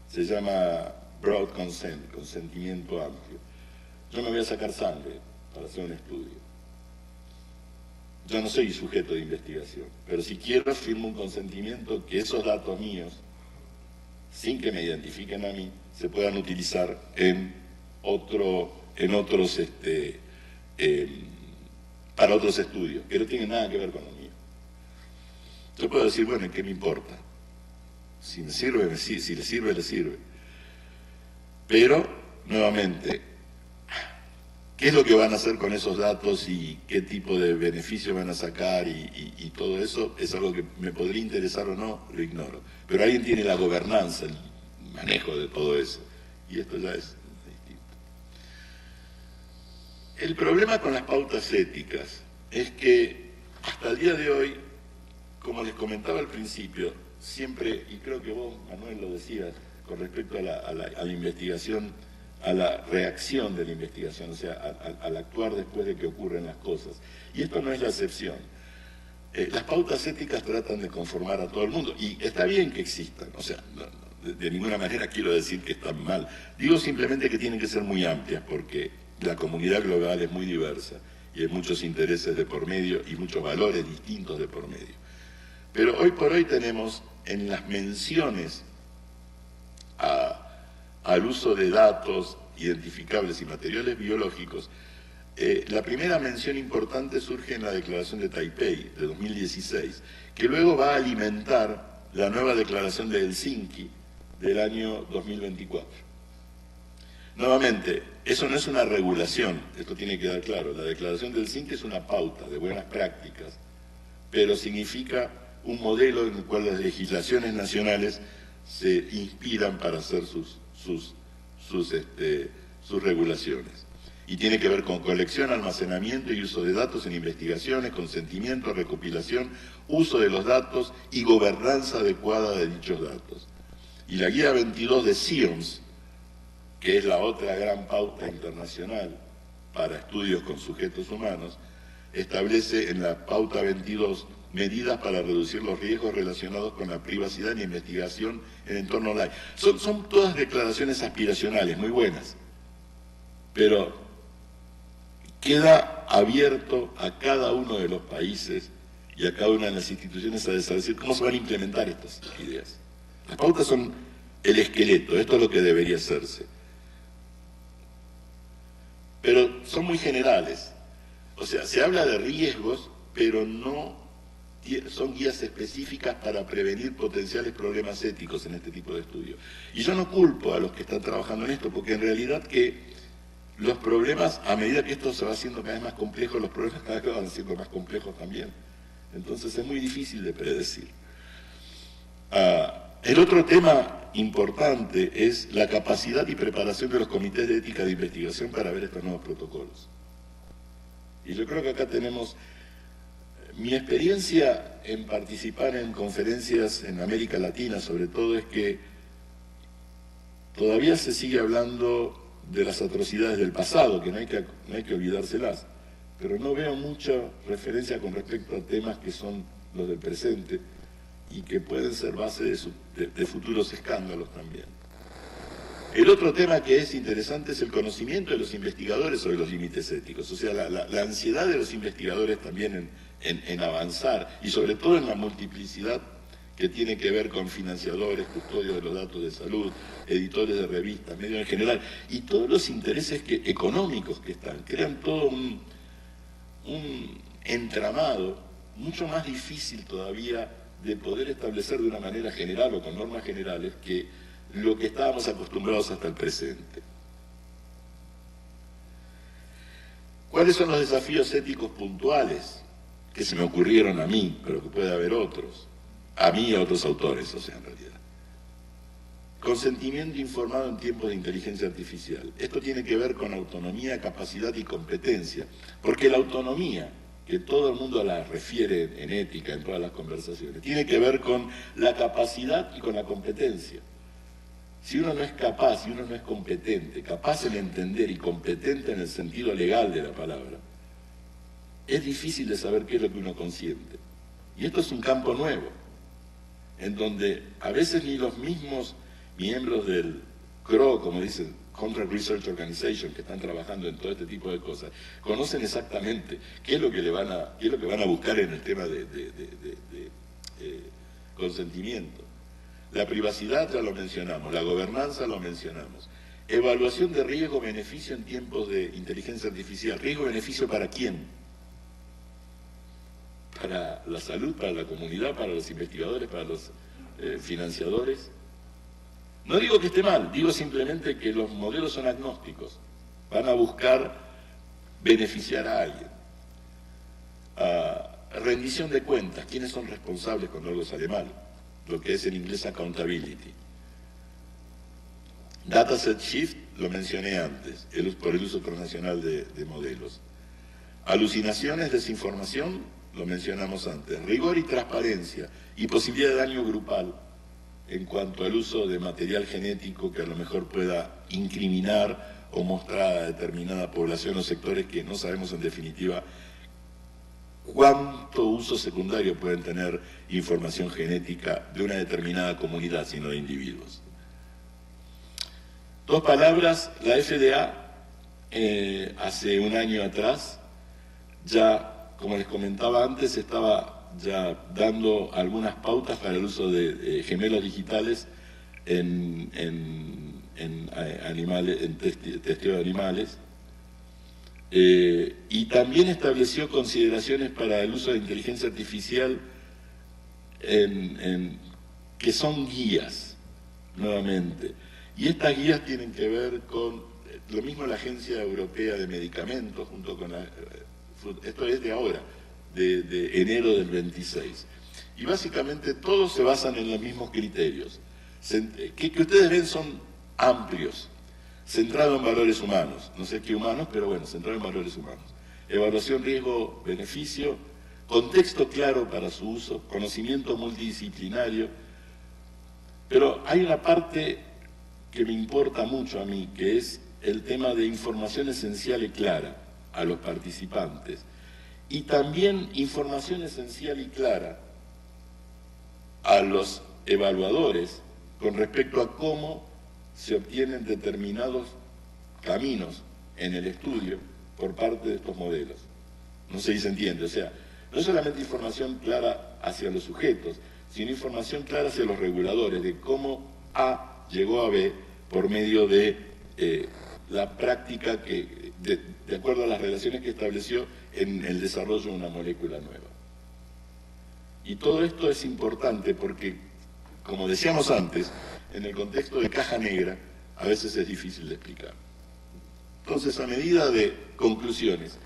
Se llama broad consent, consentimiento amplio. Yo me voy a sacar sangre para hacer un estudio. Yo no soy sujeto de investigación, pero si quiero firmo un consentimiento que esos datos míos, sin que me identifiquen a mí, se puedan utilizar para otros estudios, que no tienen nada que ver con lo mío. Yo puedo decir, bueno, ¿qué me importa? Si me sirve, si le sirve, le sirve. Pero, nuevamente, ¿qué es lo que van a hacer con esos datos y qué tipo de beneficio van a sacar y todo eso? Es algo que me podría interesar o no, lo ignoro. Pero alguien tiene la gobernanza, el manejo de todo eso. Y esto ya es distinto. El problema con las pautas éticas es que hasta el día de hoy, como les comentaba al principio, siempre, y creo que vos, Manuel, lo decías, con respecto a la investigación, a la reacción de la investigación, o sea, al actuar después de que ocurren las cosas. Y esto no es la excepción. Las pautas éticas tratan de conformar a todo el mundo, y está bien que existan, o sea, de ninguna manera quiero decir que están mal. Digo simplemente que tienen que ser muy amplias, porque la comunidad global es muy diversa, y hay muchos intereses de por medio, y muchos valores distintos de por medio. Pero hoy por hoy tenemos en las menciones al uso de datos identificables y materiales biológicos, la primera mención importante surge en la Declaración de Taipei de 2016, que luego va a alimentar la nueva Declaración de Helsinki del año 2024. Nuevamente, eso no es una regulación, esto tiene que quedar claro. La Declaración de Helsinki es una pauta de buenas prácticas, pero significa un modelo en el cual las legislaciones nacionales se inspiran para hacer sus regulaciones. Y tiene que ver con colección, almacenamiento y uso de datos en investigaciones, consentimiento, recopilación, uso de los datos y gobernanza adecuada de dichos datos. Y la guía 22 de SIOMS, que es la otra gran pauta internacional para estudios con sujetos humanos, establece en la pauta 22 medidas para reducir los riesgos relacionados con la privacidad en la investigación en entorno online. Son todas declaraciones aspiracionales, muy buenas, pero queda abierto a cada uno de los países y a cada una de las instituciones a decir cómo se van a implementar estas ideas. Las pautas son el esqueleto, esto es lo que debería hacerse. Pero son muy generales, o sea, se habla de riesgos, pero no son guías específicas para prevenir potenciales problemas éticos en este tipo de estudios. Y yo no culpo a los que están trabajando en esto, porque en realidad que los problemas, a medida que esto se va haciendo cada vez más complejo, los problemas cada vez van siendo más complejos también. Entonces es muy difícil de predecir. El otro tema importante es la capacidad y preparación de los comités de ética de investigación para ver estos nuevos protocolos. Y yo creo que acá tenemos... Mi experiencia en participar en conferencias en América Latina, sobre todo, es que todavía se sigue hablando de las atrocidades del pasado, que no hay que olvidárselas, pero no veo mucha referencia con respecto a temas que son los del presente y que pueden ser base de futuros escándalos también. El otro tema que es interesante es el conocimiento de los investigadores sobre los límites éticos, o sea, la ansiedad de los investigadores también en avanzar, y sobre todo en la multiplicidad que tiene que ver con financiadores, custodios de los datos de salud, editores de revistas, medios en general, y todos los intereses económicos que están, crean todo un entramado mucho más difícil todavía de poder establecer de una manera general o con normas generales que lo que estábamos acostumbrados hasta el presente. ¿Cuáles son los desafíos éticos puntuales que se me ocurrieron a mí, pero que puede haber otros? A mí y a otros autores, o sea, en realidad. Consentimiento informado en tiempos de inteligencia artificial. Esto tiene que ver con autonomía, capacidad y competencia, porque la autonomía, que todo el mundo la refiere en ética, en todas las conversaciones, tiene que ver con la capacidad y con la competencia. Si uno no es capaz, si uno no es competente, capaz en entender y competente en el sentido legal de la palabra, es difícil de saber qué es lo que uno consiente. Y esto es un campo nuevo, en donde a veces ni los mismos miembros del CRO, como dicen, Contract Research Organization, que están trabajando en todo este tipo de cosas, conocen exactamente qué es lo que van a buscar en el tema de consentimiento. La privacidad ya lo mencionamos, la gobernanza lo mencionamos. Evaluación de riesgo-beneficio en tiempos de inteligencia artificial. ¿Riesgo-beneficio para quién? Para la salud, para la comunidad, para los investigadores, para los financiadores. No digo que esté mal, digo simplemente que los modelos son agnósticos. Van a buscar beneficiar a alguien. Rendición de cuentas. ¿Quiénes son responsables cuando algo sale mal? Lo que es en inglés accountability. Dataset shift, lo mencioné antes, por el uso transnacional de modelos. Alucinaciones, desinformación, lo mencionamos antes. Rigor y transparencia y posibilidad de daño grupal en cuanto al uso de material genético que a lo mejor pueda incriminar o mostrar a determinada población o sectores que no sabemos en definitiva cuánto uso secundario pueden tener información genética de una determinada comunidad, sino de individuos. Dos palabras, la FDA hace un año atrás ya, como les comentaba antes, estaba ya dando algunas pautas para el uso de gemelos digitales en animales, en testeo de animales. Y también estableció consideraciones para el uso de inteligencia artificial que son guías, nuevamente. Y estas guías tienen que ver con lo mismo la Agencia Europea de Medicamentos, junto con esto es de ahora, de enero del 26. Y básicamente todos se basan en los mismos criterios, que ustedes ven son amplios. Centrado en valores humanos, no sé qué humanos, pero bueno, centrado en valores humanos. Evaluación riesgo-beneficio, contexto claro para su uso, conocimiento multidisciplinario, pero hay una parte que me importa mucho a mí, que es el tema de información esencial y clara a los participantes, y también información esencial y clara a los evaluadores con respecto a cómo se obtienen determinados caminos en el estudio por parte de estos modelos. No sé si se entiende, o sea, no solamente información clara hacia los sujetos, sino información clara hacia los reguladores de cómo A llegó a B por medio de la práctica que, de acuerdo a las relaciones que estableció en el desarrollo de una molécula nueva. Y todo esto es importante porque, como decíamos antes, en el contexto de caja negra, a veces es difícil de explicar. Entonces, a medida de conclusiones,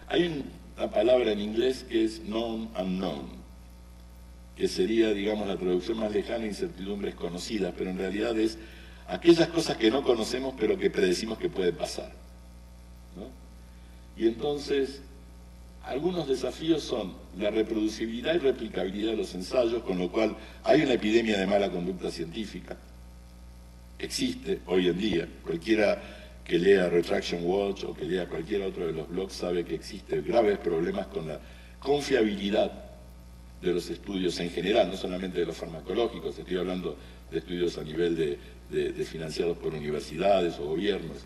hay una palabra en inglés que es known unknown, que sería, digamos, la traducción más lejana, incertidumbres conocidas, pero en realidad es aquellas cosas que no conocemos, pero que predecimos que pueden pasar, ¿no? Y entonces, algunos desafíos son la reproducibilidad y replicabilidad de los ensayos, con lo cual hay una epidemia de mala conducta científica. Existe hoy en día. Cualquiera que lea Retraction Watch o que lea cualquier otro de los blogs sabe que existen graves problemas con la confiabilidad de los estudios en general, no solamente de los farmacológicos, estoy hablando de estudios a nivel de financiados por universidades o gobiernos.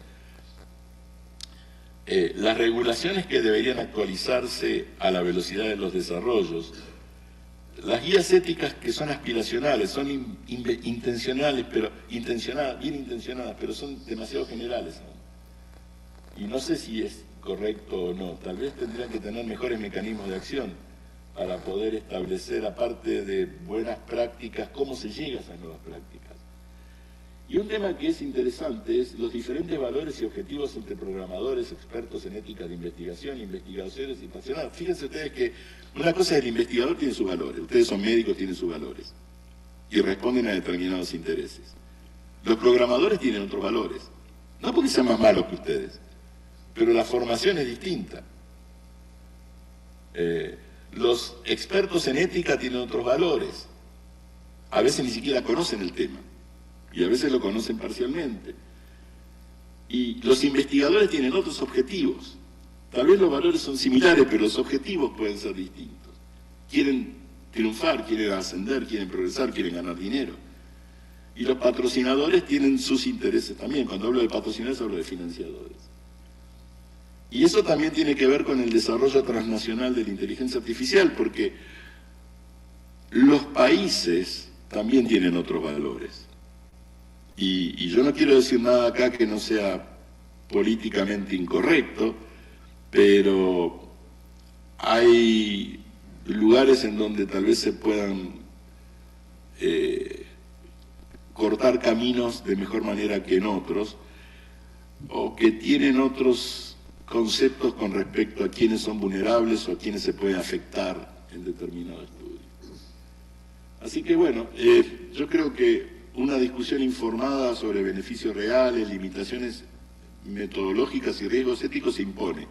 Las regulaciones que deberían actualizarse a la velocidad de los desarrollos, las guías éticas que son aspiracionales, son intencionales, bien intencionadas, pero son demasiado generales, ¿no? Y no sé si es correcto o no, tal vez tendrían que tener mejores mecanismos de acción para poder establecer, aparte de buenas prácticas, cómo se llega a esas nuevas prácticas. Y un tema que es interesante es los diferentes valores y objetivos entre programadores, expertos en ética de investigación, investigadores y pasionales. Fíjense ustedes que una cosa es el investigador tiene sus valores, ustedes son médicos, tienen sus valores, y responden a determinados intereses. Los programadores tienen otros valores, no porque sean más malos que ustedes, pero la formación es distinta. Los expertos en ética tienen otros valores, a veces ni siquiera conocen el tema, y a veces lo conocen parcialmente. Y los investigadores tienen otros objetivos. Tal vez los valores son similares, pero los objetivos pueden ser distintos. Quieren triunfar, quieren ascender, quieren progresar, quieren ganar dinero. Y los patrocinadores tienen sus intereses también. Cuando hablo de patrocinadores, hablo de financiadores. Y eso también tiene que ver con el desarrollo transnacional de la inteligencia artificial, porque los países también tienen otros valores. Y yo no quiero decir nada acá que no sea políticamente incorrecto, pero hay lugares en donde tal vez se puedan cortar caminos de mejor manera que en otros, o que tienen otros conceptos con respecto a quiénes son vulnerables o a quiénes se pueden afectar en determinado estudio. Así que bueno, yo creo que una discusión informada sobre beneficios reales, limitaciones metodológicas y riesgos éticos se impone.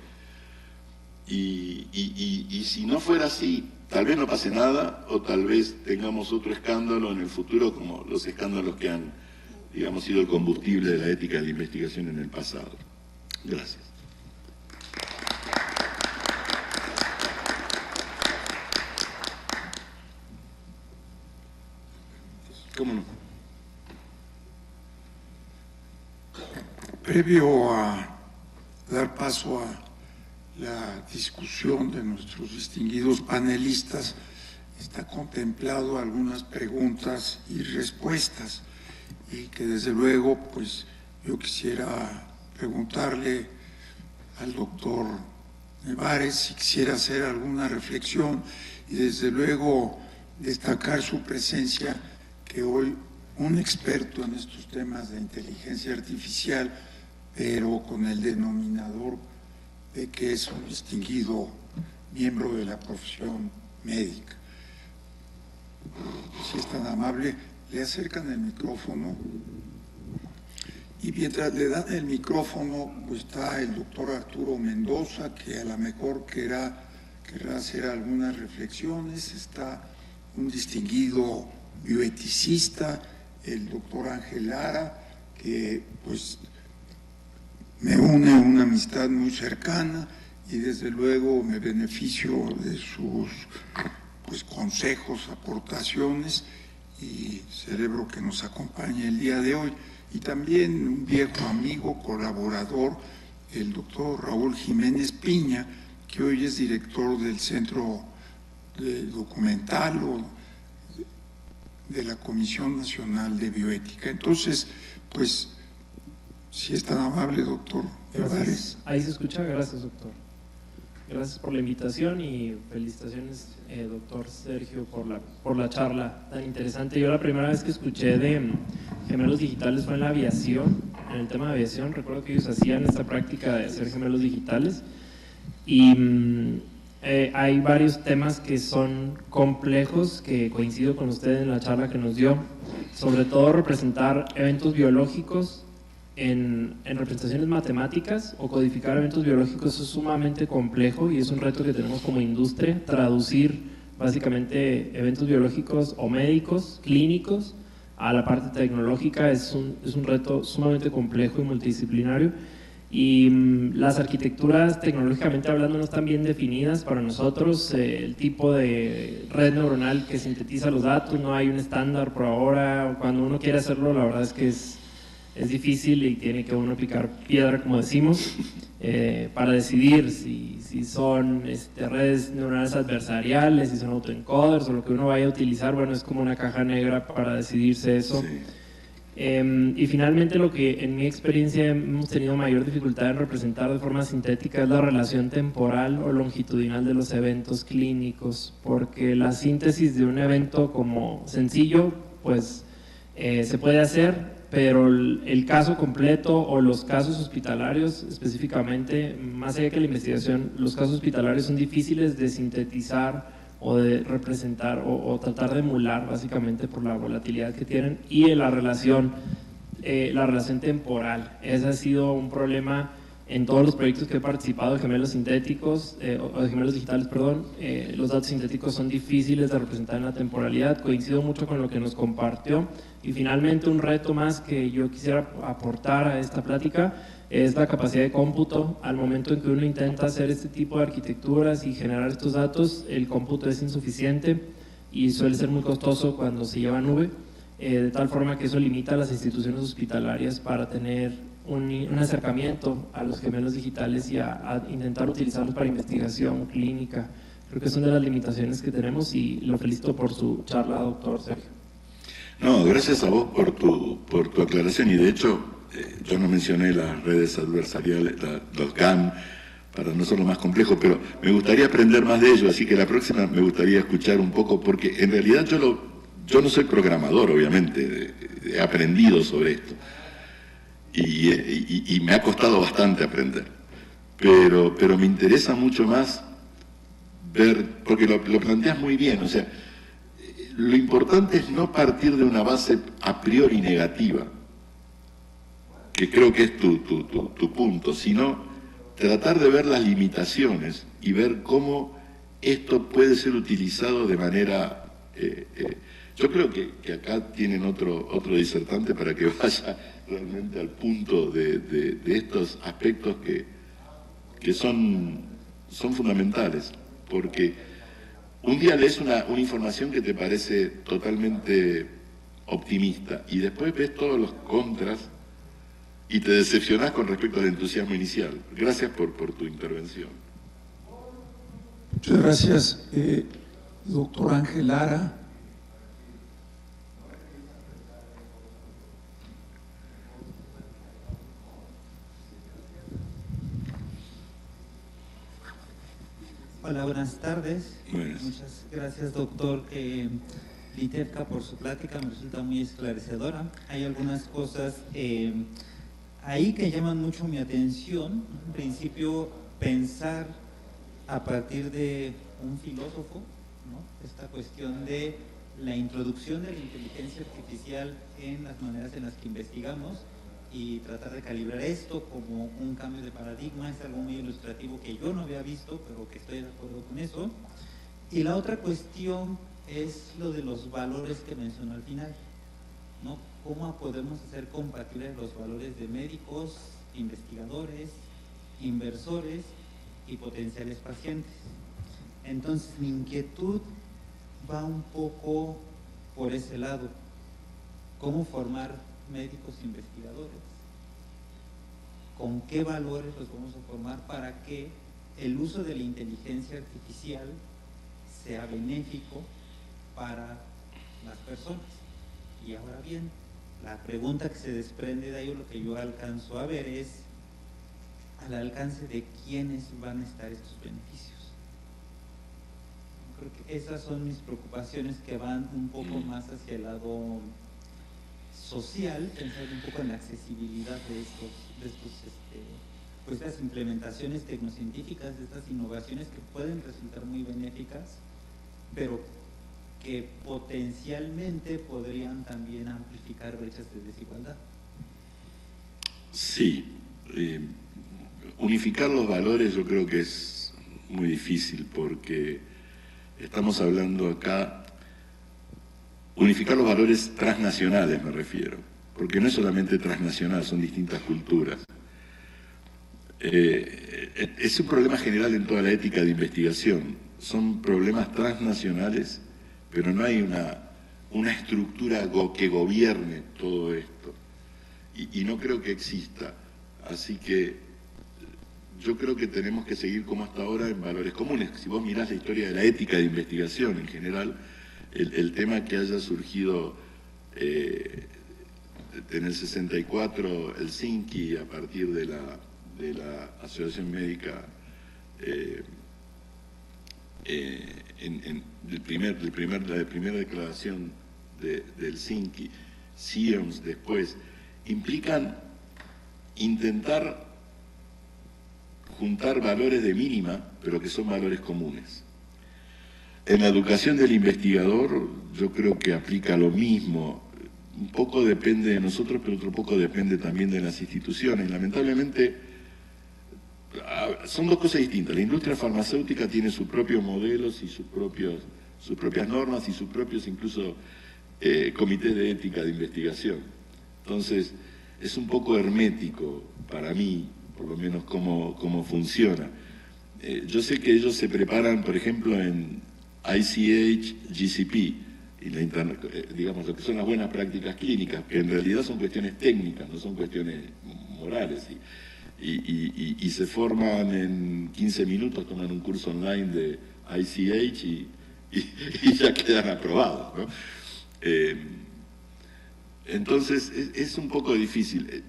Y si no fuera así, tal vez no pase nada, o tal vez tengamos otro escándalo en el futuro, como los escándalos que han, digamos, sido el combustible de la ética de la investigación en el pasado. Gracias. ¿Cómo no? Previo a dar paso a la discusión de nuestros distinguidos panelistas, está contemplado algunas preguntas y respuestas, y que desde luego pues yo quisiera preguntarle al doctor Nevares si quisiera hacer alguna reflexión, y desde luego destacar su presencia, que hoy un experto en estos temas de inteligencia artificial, pero con el denominador de que es un distinguido miembro de la profesión médica. Si es tan amable, le acercan el micrófono, y mientras le dan el micrófono, pues está el doctor Arturo Mendoza, que a lo mejor querrá hacer algunas reflexiones, está un distinguido bioeticista, el doctor Ángel Lara, que pues me une una amistad muy cercana, y desde luego me beneficio de sus pues consejos, aportaciones, y celebro que nos acompañe el día de hoy. Y también un viejo amigo, colaborador, el doctor Raúl Jiménez Piña, que hoy es director del Centro de Documental de la Comisión Nacional de Bioética. Entonces, pues, si es tan amable, doctor Nevares. Ahí se escucha. Gracias, doctor. Gracias por la invitación y felicitaciones, doctor Sergio, por la charla tan interesante. Yo la primera vez que escuché de gemelos digitales fue en la aviación, en el tema de aviación. Recuerdo que ellos hacían esta práctica de hacer gemelos digitales, y hay varios temas que son complejos, que coincido con usted en la charla que nos dio, sobre todo representar eventos biológicos en representaciones matemáticas o codificar eventos biológicos es sumamente complejo, y es un reto que tenemos como industria, traducir básicamente eventos biológicos o médicos, clínicos, a la parte tecnológica es un reto sumamente complejo y multidisciplinario. y las arquitecturas tecnológicamente hablando no están bien definidas para nosotros. El tipo de red neuronal que sintetiza los datos, no hay un estándar por ahora. Cuando uno quiere hacerlo, la verdad es que es difícil y tiene que uno picar piedra, como decimos, para decidir si son redes neuronales adversariales, si son autoencoders o lo que uno vaya a utilizar. Bueno, es como una caja negra para decidirse eso. Sí. Y finalmente, lo que en mi experiencia hemos tenido mayor dificultad en representar de forma sintética es la relación temporal o longitudinal de los eventos clínicos, porque la síntesis de un evento como sencillo, pues se puede hacer, pero el caso completo o los casos hospitalarios específicamente, más allá que la investigación, los casos hospitalarios son difíciles de sintetizar o de representar o tratar de emular, básicamente por la volatilidad que tienen, y la relación temporal. Ese ha sido un problema en todos los proyectos que he participado de gemelos sintéticos, o de gemelos digitales, perdón. Los datos sintéticos son difíciles de representar en la temporalidad. Coincido mucho con lo que nos compartió. Y finalmente, un reto más que yo quisiera aportar a esta plática es la capacidad de cómputo. Al momento en que uno intenta hacer este tipo de arquitecturas y generar estos datos, el cómputo es insuficiente y suele ser muy costoso cuando se lleva a nube, de tal forma que eso limita a las instituciones hospitalarias para tener un acercamiento a los gemelos digitales y a intentar utilizarlos para investigación clínica. Creo que son de las limitaciones que tenemos, y lo felicito por su charla, doctor Sergio. No, gracias a vos por tu aclaración, y de hecho yo no mencioné las redes adversariales, los GAN, para no ser lo más complejo, pero me gustaría aprender más de ello, así que la próxima me gustaría escuchar un poco, porque en realidad yo no soy programador, obviamente, he aprendido sobre esto, y me ha costado bastante aprender, pero me interesa mucho más ver, porque lo planteas muy bien, o sea, lo importante es no partir de una base a priori negativa, que creo que es tu punto, sino tratar de ver las limitaciones y ver cómo esto puede ser utilizado de manera... yo creo que acá tienen otro disertante para que vaya realmente al punto de estos aspectos que son fundamentales, porque un día lees una información que te parece totalmente optimista y después ves todos los contras y te decepcionás con respecto al entusiasmo inicial. Gracias por tu intervención. Muchas gracias, doctor Ángel Lara. Hola, buenas tardes. Buenas. Muchas gracias, doctor Litevka, por su plática. Me resulta muy esclarecedora. Hay algunas cosas ahí que llaman mucho mi atención. En principio, pensar a partir de un filósofo, ¿no?, esta cuestión de la introducción de la inteligencia artificial en las maneras en las que investigamos, y tratar de calibrar esto como un cambio de paradigma. Es algo muy ilustrativo que yo no había visto, pero que estoy de acuerdo con eso. Y la otra cuestión es lo de los valores que mencionó al final, ¿no? ¿Cómo podemos hacer compatibles los valores de médicos, investigadores, inversores y potenciales pacientes? Entonces, mi inquietud va un poco por ese lado. ¿Cómo formar médicos investigadores? ¿Con qué valores los vamos a formar para que el uso de la inteligencia artificial sea benéfico para las personas? Y ahora bien, la pregunta que se desprende de ahí, o lo que yo alcanzo a ver, es al alcance de quiénes van a estar estos beneficios. Creo que esas son mis preocupaciones, que van un poco más hacia el lado social, pensar un poco en la accesibilidad de estas implementaciones tecnocientíficas, de estas innovaciones que pueden resultar muy benéficas, pero que potencialmente podrían también amplificar brechas de desigualdad. Sí, unificar los valores yo creo que es muy difícil, porque estamos hablando acá, unificar los valores transnacionales me refiero, porque no es solamente transnacional, son distintas culturas. Es un problema general en toda la ética de investigación. Son problemas transnacionales, pero no hay una estructura que gobierne todo esto. Y no creo que exista. Así que yo creo que tenemos que seguir como hasta ahora en valores comunes. Si vos mirás la historia de la ética de investigación en general, el tema que haya surgido en el 64, Helsinki, a partir de la Asociación Médica, la primera declaración de Helsinki, SIOMS después, implican intentar juntar valores de mínima, pero que son valores comunes. En la educación del investigador yo creo que aplica lo mismo. Un poco depende de nosotros, pero otro poco depende también de las instituciones. Lamentablemente son dos cosas distintas. La industria farmacéutica tiene sus propios modelos y sus propias normas y sus propios incluso comités de ética de investigación. Entonces es un poco hermético para mí, por lo menos cómo funciona. Yo sé que ellos se preparan, por ejemplo, en ICH, GCP, y digamos lo que son las buenas prácticas clínicas, que en realidad son cuestiones técnicas, no son cuestiones morales, y se forman en 15 minutos, toman un curso online de ICH y ya quedan aprobados, ¿no? Entonces es un poco difícil,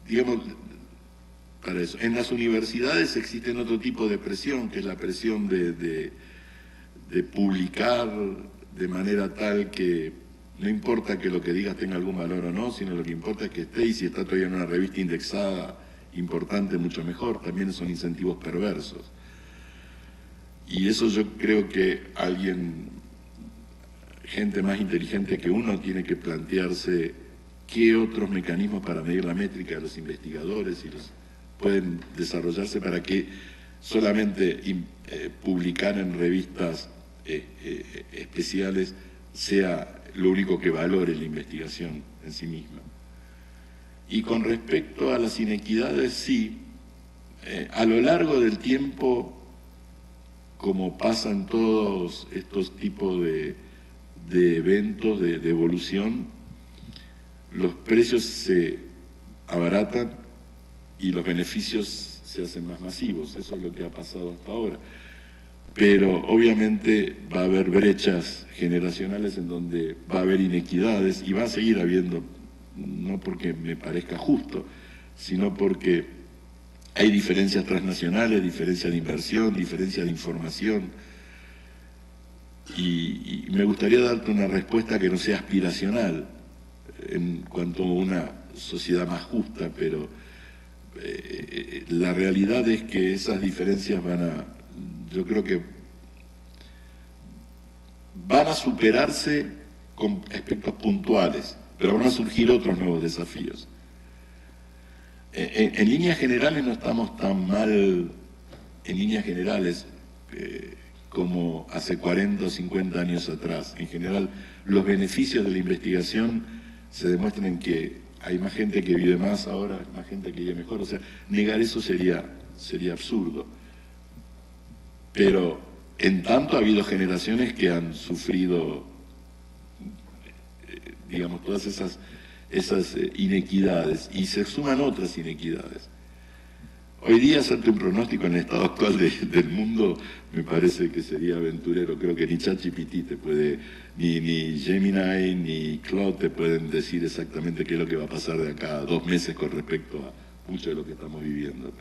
digamos, para eso. En las universidades existen otro tipo de presión, que es la presión de publicar de manera tal que no importa que lo que digas tenga algún valor o no, sino lo que importa es que esté, y si está todavía en una revista indexada importante, mucho mejor. También son incentivos perversos. Y eso yo creo que gente más inteligente que uno tiene que plantearse qué otros mecanismos para medir la métrica de los investigadores pueden desarrollarse para que solamente publicar en revistas especiales sea lo único que valore la investigación en sí misma. Y con respecto a las inequidades, sí, a lo largo del tiempo, como pasan todos estos tipos de eventos de evolución, los precios se abaratan y los beneficios se hacen más masivos. Eso es lo que ha pasado hasta ahora. Pero obviamente va a haber brechas generacionales en donde va a haber inequidades, y va a seguir habiendo, no porque me parezca justo, sino porque hay diferencias transnacionales, diferencias de inversión, diferencias de información. Y me gustaría darte una respuesta que no sea aspiracional en cuanto a una sociedad más justa, pero la realidad es que esas diferencias yo creo que van a superarse con aspectos puntuales, pero van a surgir otros nuevos desafíos. En líneas generales no estamos tan mal, en líneas generales, como hace 40 o 50 años atrás. En general, los beneficios de la investigación se demuestran en que hay más gente que vive más ahora, más gente que vive mejor. O sea, negar eso sería absurdo. Pero en tanto ha habido generaciones que han sufrido, digamos, todas esas inequidades, y se suman otras inequidades. Hoy día hacerte un pronóstico en el estado actual del mundo me parece que sería aventurero. Creo que ni ChatGPT te puede, ni Gemini, ni Claude te pueden decir exactamente qué es lo que va a pasar de acá a 2 meses con respecto a mucho de lo que estamos viviendo.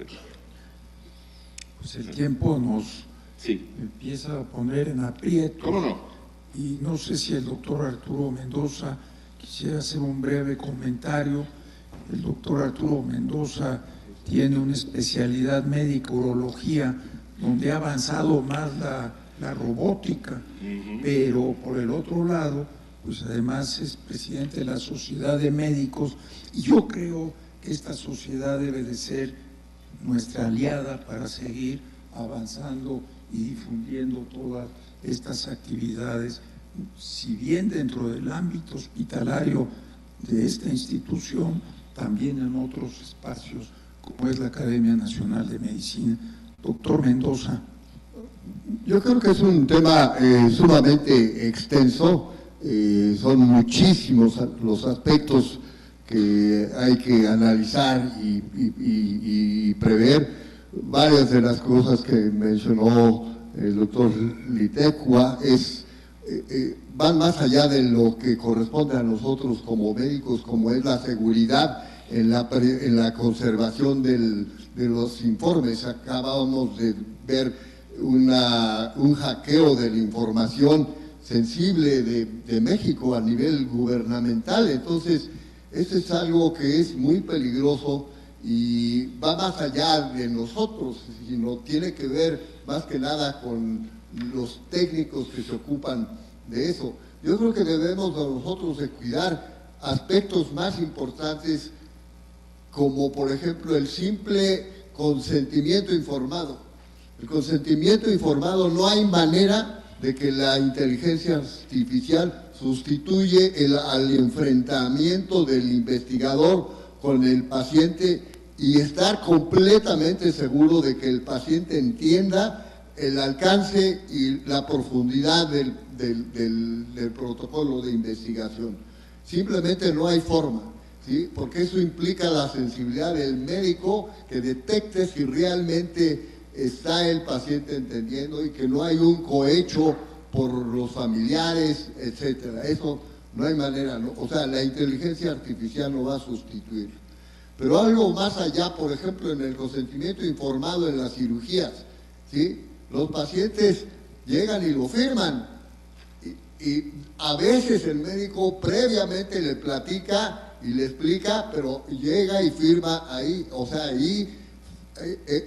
Pues el tiempo nos empieza a poner en aprieto. ¿Cómo no? Y no sé si el doctor Arturo Mendoza quisiera hacer un breve comentario. El doctor Arturo Mendoza tiene una especialidad médica, urología, donde ha avanzado más la robótica, pero por el otro lado, pues además es presidente de la Sociedad de Médicos, y yo creo que esta sociedad debe de ser nuestra aliada para seguir avanzando y difundiendo todas estas actividades, si bien dentro del ámbito hospitalario de esta institución, también en otros espacios como es la Academia Nacional de Medicina. Doctor Mendoza. Yo creo que es un tema sumamente extenso, son muchísimos los aspectos que hay que analizar y prever. Varias de las cosas que mencionó el doctor Litecua van más allá de lo que corresponde a nosotros como médicos, como es la seguridad en la conservación de los informes. Acabamos de ver un hackeo de la información sensible de México a nivel gubernamental. Entonces, eso es algo que es muy peligroso y va más allá de nosotros, sino tiene que ver más que nada con los técnicos que se ocupan de eso. Yo creo que debemos nosotros de cuidar aspectos más importantes, como por ejemplo el simple consentimiento informado. El consentimiento informado, no hay manera de que la inteligencia artificial sustituye al enfrentamiento del investigador con el paciente y estar completamente seguro de que el paciente entienda el alcance y la profundidad del protocolo de investigación. Simplemente no hay forma, ¿sí? Porque eso implica la sensibilidad del médico que detecte si realmente está el paciente entendiendo y que no hay un cohecho por los familiares, etcétera. Eso no hay manera, ¿no? O sea, la inteligencia artificial no va a sustituir. Pero algo más allá, por ejemplo, en el consentimiento informado en las cirugías, ¿sí? Los pacientes llegan y lo firman y a veces el médico previamente le platica y le explica, pero llega y firma ahí, o sea, ahí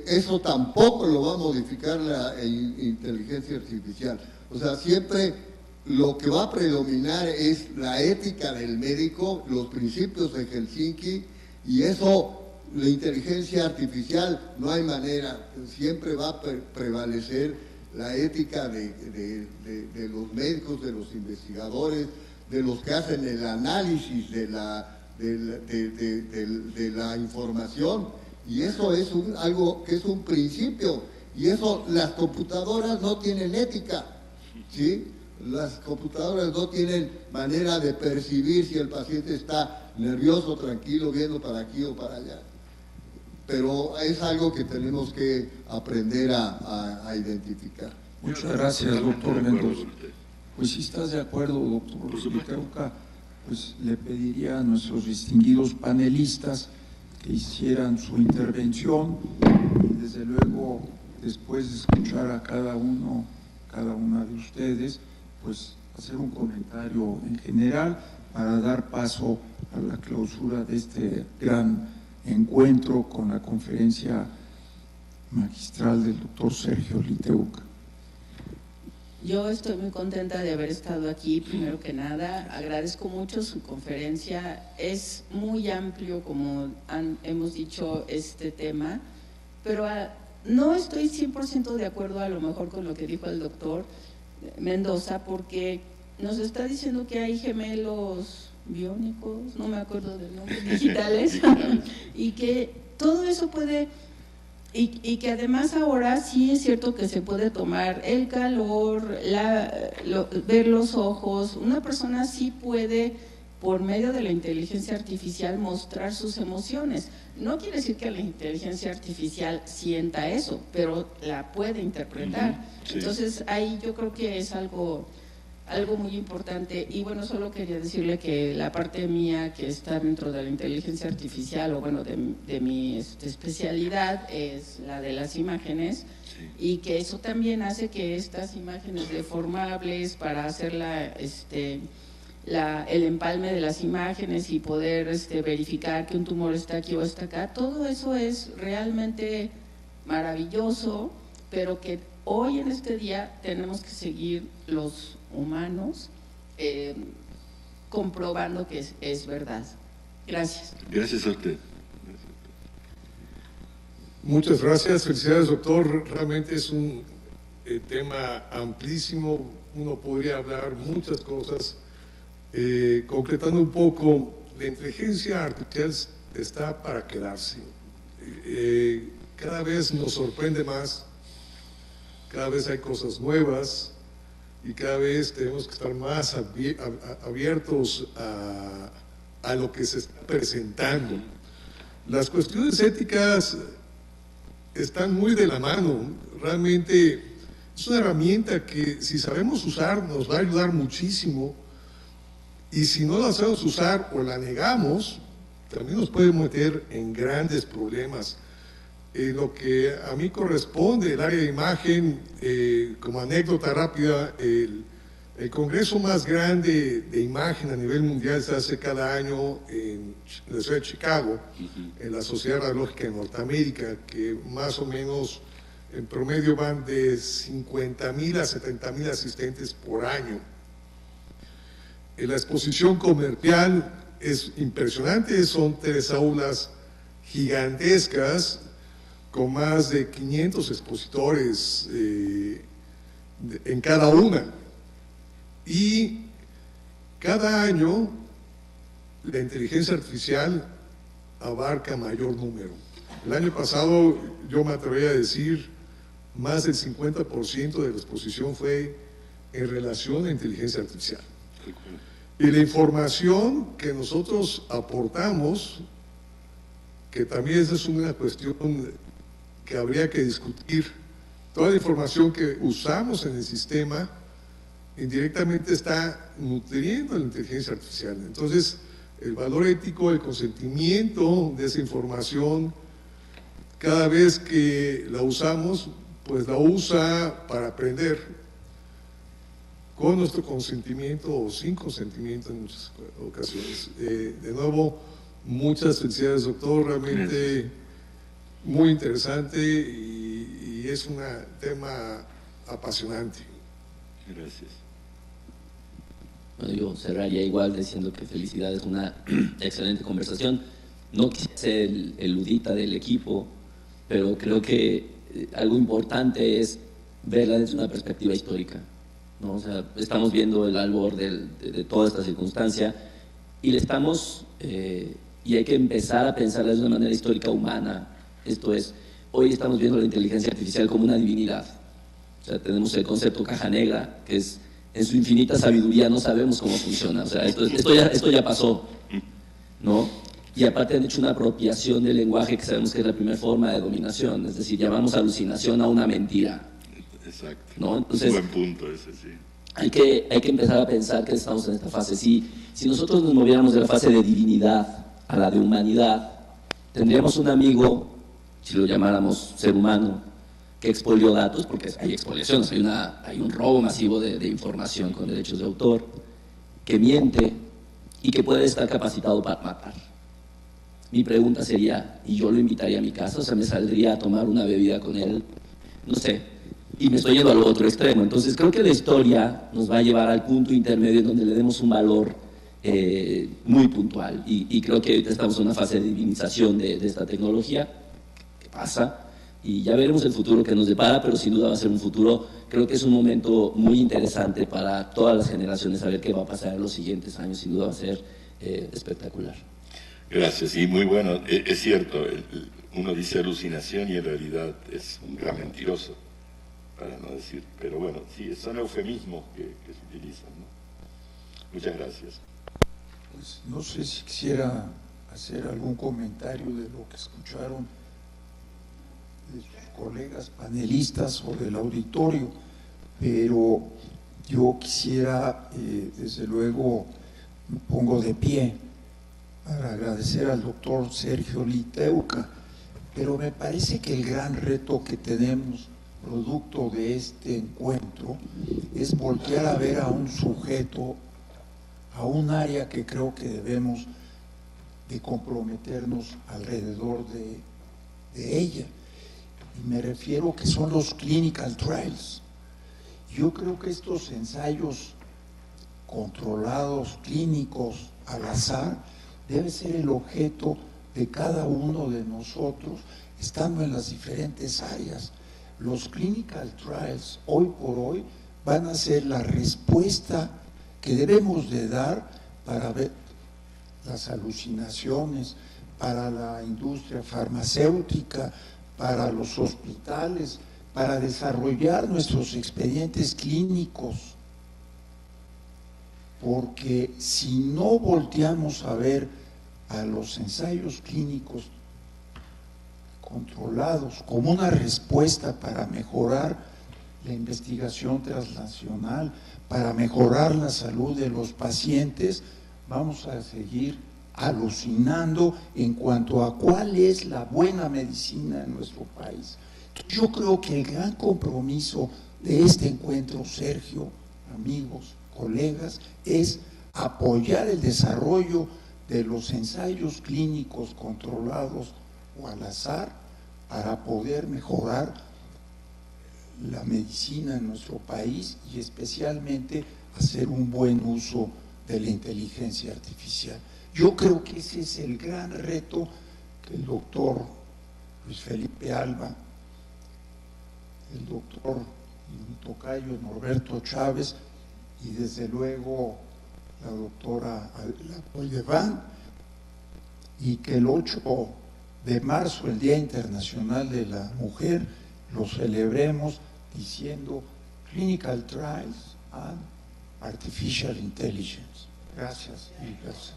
eso tampoco lo va a modificar la inteligencia artificial. O sea, siempre lo que va a predominar es la ética del médico, los principios de Helsinki, y eso, la inteligencia artificial, no hay manera, siempre va a prevalecer la ética de los médicos, de los investigadores, de los que hacen el análisis de la información. Y eso es algo que es un principio, y eso las computadoras no tienen ética, ¿sí? Las computadoras no tienen manera de percibir si el paciente está nervioso, tranquilo, viendo para aquí o para allá. Pero es algo que tenemos que aprender a identificar. Muchas gracias, doctor Mendoza. Pues si estás de acuerdo, doctor Liteuca, pues le pediría a nuestros distinguidos panelistas que hicieran su intervención y desde luego después de escuchar a cada una de ustedes, pues hacer un comentario en general para dar paso a la clausura de este gran encuentro con la conferencia magistral del doctor Sergio Liteuca. Yo estoy muy contenta de haber estado aquí, primero que nada. Agradezco mucho su conferencia. Es muy amplio, como hemos dicho, este tema, pero no estoy 100% de acuerdo a lo mejor con lo que dijo el doctor Mendoza, porque nos está diciendo que hay gemelos biónicos, no me acuerdo del nombre, digitales, y que todo eso puede... Y que además ahora sí es cierto que se puede tomar el calor, ver los ojos. Una persona sí puede, por medio de la inteligencia artificial, mostrar sus emociones. No quiere decir que la inteligencia artificial sienta eso, pero la puede interpretar. Sí. Entonces ahí yo creo que es algo muy importante. Y bueno, solo quería decirle que la parte mía que está dentro de la inteligencia artificial, o bueno, de mi especialidad, es la de las imágenes, sí. Y que eso también hace que estas imágenes deformables, para hacer el empalme de las imágenes y poder verificar que un tumor está aquí o está acá, todo eso es realmente maravilloso, pero que hoy en este día tenemos que seguir los humanos comprobando que es verdad. Gracias. Gracias a usted. Muchas gracias, felicidades doctor, realmente es un tema amplísimo, uno podría hablar muchas cosas. Concretando un poco, la inteligencia artificial está para quedarse cada vez nos sorprende más, cada vez hay cosas nuevas y cada vez tenemos que estar más abiertos a lo que se está presentando. Las cuestiones éticas están muy de la mano. Realmente es una herramienta que, si sabemos usar, nos va a ayudar muchísimo, y si no la sabemos usar o la negamos, también nos puede meter en grandes problemas. Lo que a mí corresponde, el área de imagen, como anécdota rápida, el congreso más grande de imagen a nivel mundial se hace cada año en la ciudad de Chicago, en la Sociedad Radiológica de Norteamérica, que más o menos en promedio van de 50,000 a 70,000 asistentes por año. La exposición comercial es impresionante, son 3 aulas gigantescas con más de 500 expositores en cada una. Y cada año la inteligencia artificial abarca mayor número. El año pasado yo me atrevería a decir más del 50% de la exposición fue en relación a inteligencia artificial. Y la información que nosotros aportamos, que también esa es una cuestión que habría que discutir, toda la información que usamos en el sistema indirectamente está nutriendo a la inteligencia artificial. Entonces, el valor ético, el consentimiento de esa información, cada vez que la usamos, pues la usa para aprender, con nuestro consentimiento o sin consentimiento en muchas ocasiones. De nuevo, muchas felicidades, doctor, realmente muy interesante y es un tema apasionante. Gracias. Bueno, yo cerraría igual diciendo que felicidades, una excelente conversación. No quisiera ser el ludita del equipo, pero creo que algo importante es verla desde una perspectiva histórica, ¿no? O sea, estamos viendo el albor de toda esta circunstancia y le estamos, y hay que empezar a pensarla de una manera histórica humana. Esto es, hoy estamos viendo la inteligencia artificial como una divinidad. O sea, tenemos el concepto caja negra, que es, en su infinita sabiduría no sabemos cómo funciona. O sea, esto ya pasó, ¿no? Y aparte han hecho una apropiación del lenguaje que sabemos que es la primera forma de dominación, es decir, llamamos alucinación a una mentira. Exacto. ¿No? Entonces, buen punto ese, sí. Hay que empezar a pensar que estamos en esta fase. Si nosotros nos moviéramos de la fase de divinidad a la de humanidad, tendríamos un amigo, si lo llamáramos ser humano, que expolió datos, porque hay expoliaciones, hay un robo masivo de información con derechos de autor, que miente y que puede estar capacitado para matar. Mi pregunta sería, ¿y yo lo invitaría a mi casa? O sea, ¿me saldría a tomar una bebida con él? No sé, y me estoy yendo al otro extremo. Entonces creo que la historia nos va a llevar al punto intermedio en donde le demos un valor muy puntual, y creo que ahorita estamos en una fase de divinización de esta tecnología que pasa, y ya veremos el futuro que nos depara, pero sin duda va a ser un futuro, creo que es un momento muy interesante para todas las generaciones, saber qué va a pasar en los siguientes años. Sin duda va a ser espectacular. Gracias, y muy bueno, es cierto, uno dice alucinación y en realidad es un gran mentiroso, para no decir, pero bueno, sí, son eufemismos que se utilizan, ¿no? Muchas gracias. Pues no sé si quisiera hacer algún comentario de lo que escucharon de sus colegas panelistas o del auditorio, pero yo quisiera, desde luego, me pongo de pie para agradecer al doctor Sergio Liteuca, pero me parece que el gran reto que tenemos, producto de este encuentro, es voltear a ver a un sujeto, a un área que creo que debemos de comprometernos alrededor de ella. Y me refiero que son los clinical trials. Yo creo que estos ensayos controlados, clínicos, al azar, debe ser el objeto de cada uno de nosotros, estando en las diferentes áreas. Los clinical trials, hoy por hoy, van a ser la respuesta que debemos de dar para ver las alucinaciones, para la industria farmacéutica, para los hospitales, para desarrollar nuestros expedientes clínicos. Porque si no volteamos a ver a los ensayos clínicos controlados como una respuesta para mejorar la investigación transnacional, para mejorar la salud de los pacientes, vamos a seguir alucinando en cuanto a cuál es la buena medicina en nuestro país. Yo creo que el gran compromiso de este encuentro, Sergio, amigos, colegas, es apoyar el desarrollo de los ensayos clínicos controlados o al azar para poder mejorar la medicina en nuestro país y especialmente hacer un buen uso de la inteligencia artificial. Yo creo que ese es el gran reto que el doctor Luis Felipe Alba, el doctor y mi tocayo Norberto Chávez y desde luego la doctora Polleván, y que el 8 de marzo, el Día Internacional de la Mujer, lo celebremos diciendo Clinical Trials and Artificial Intelligence. Gracias y gracias.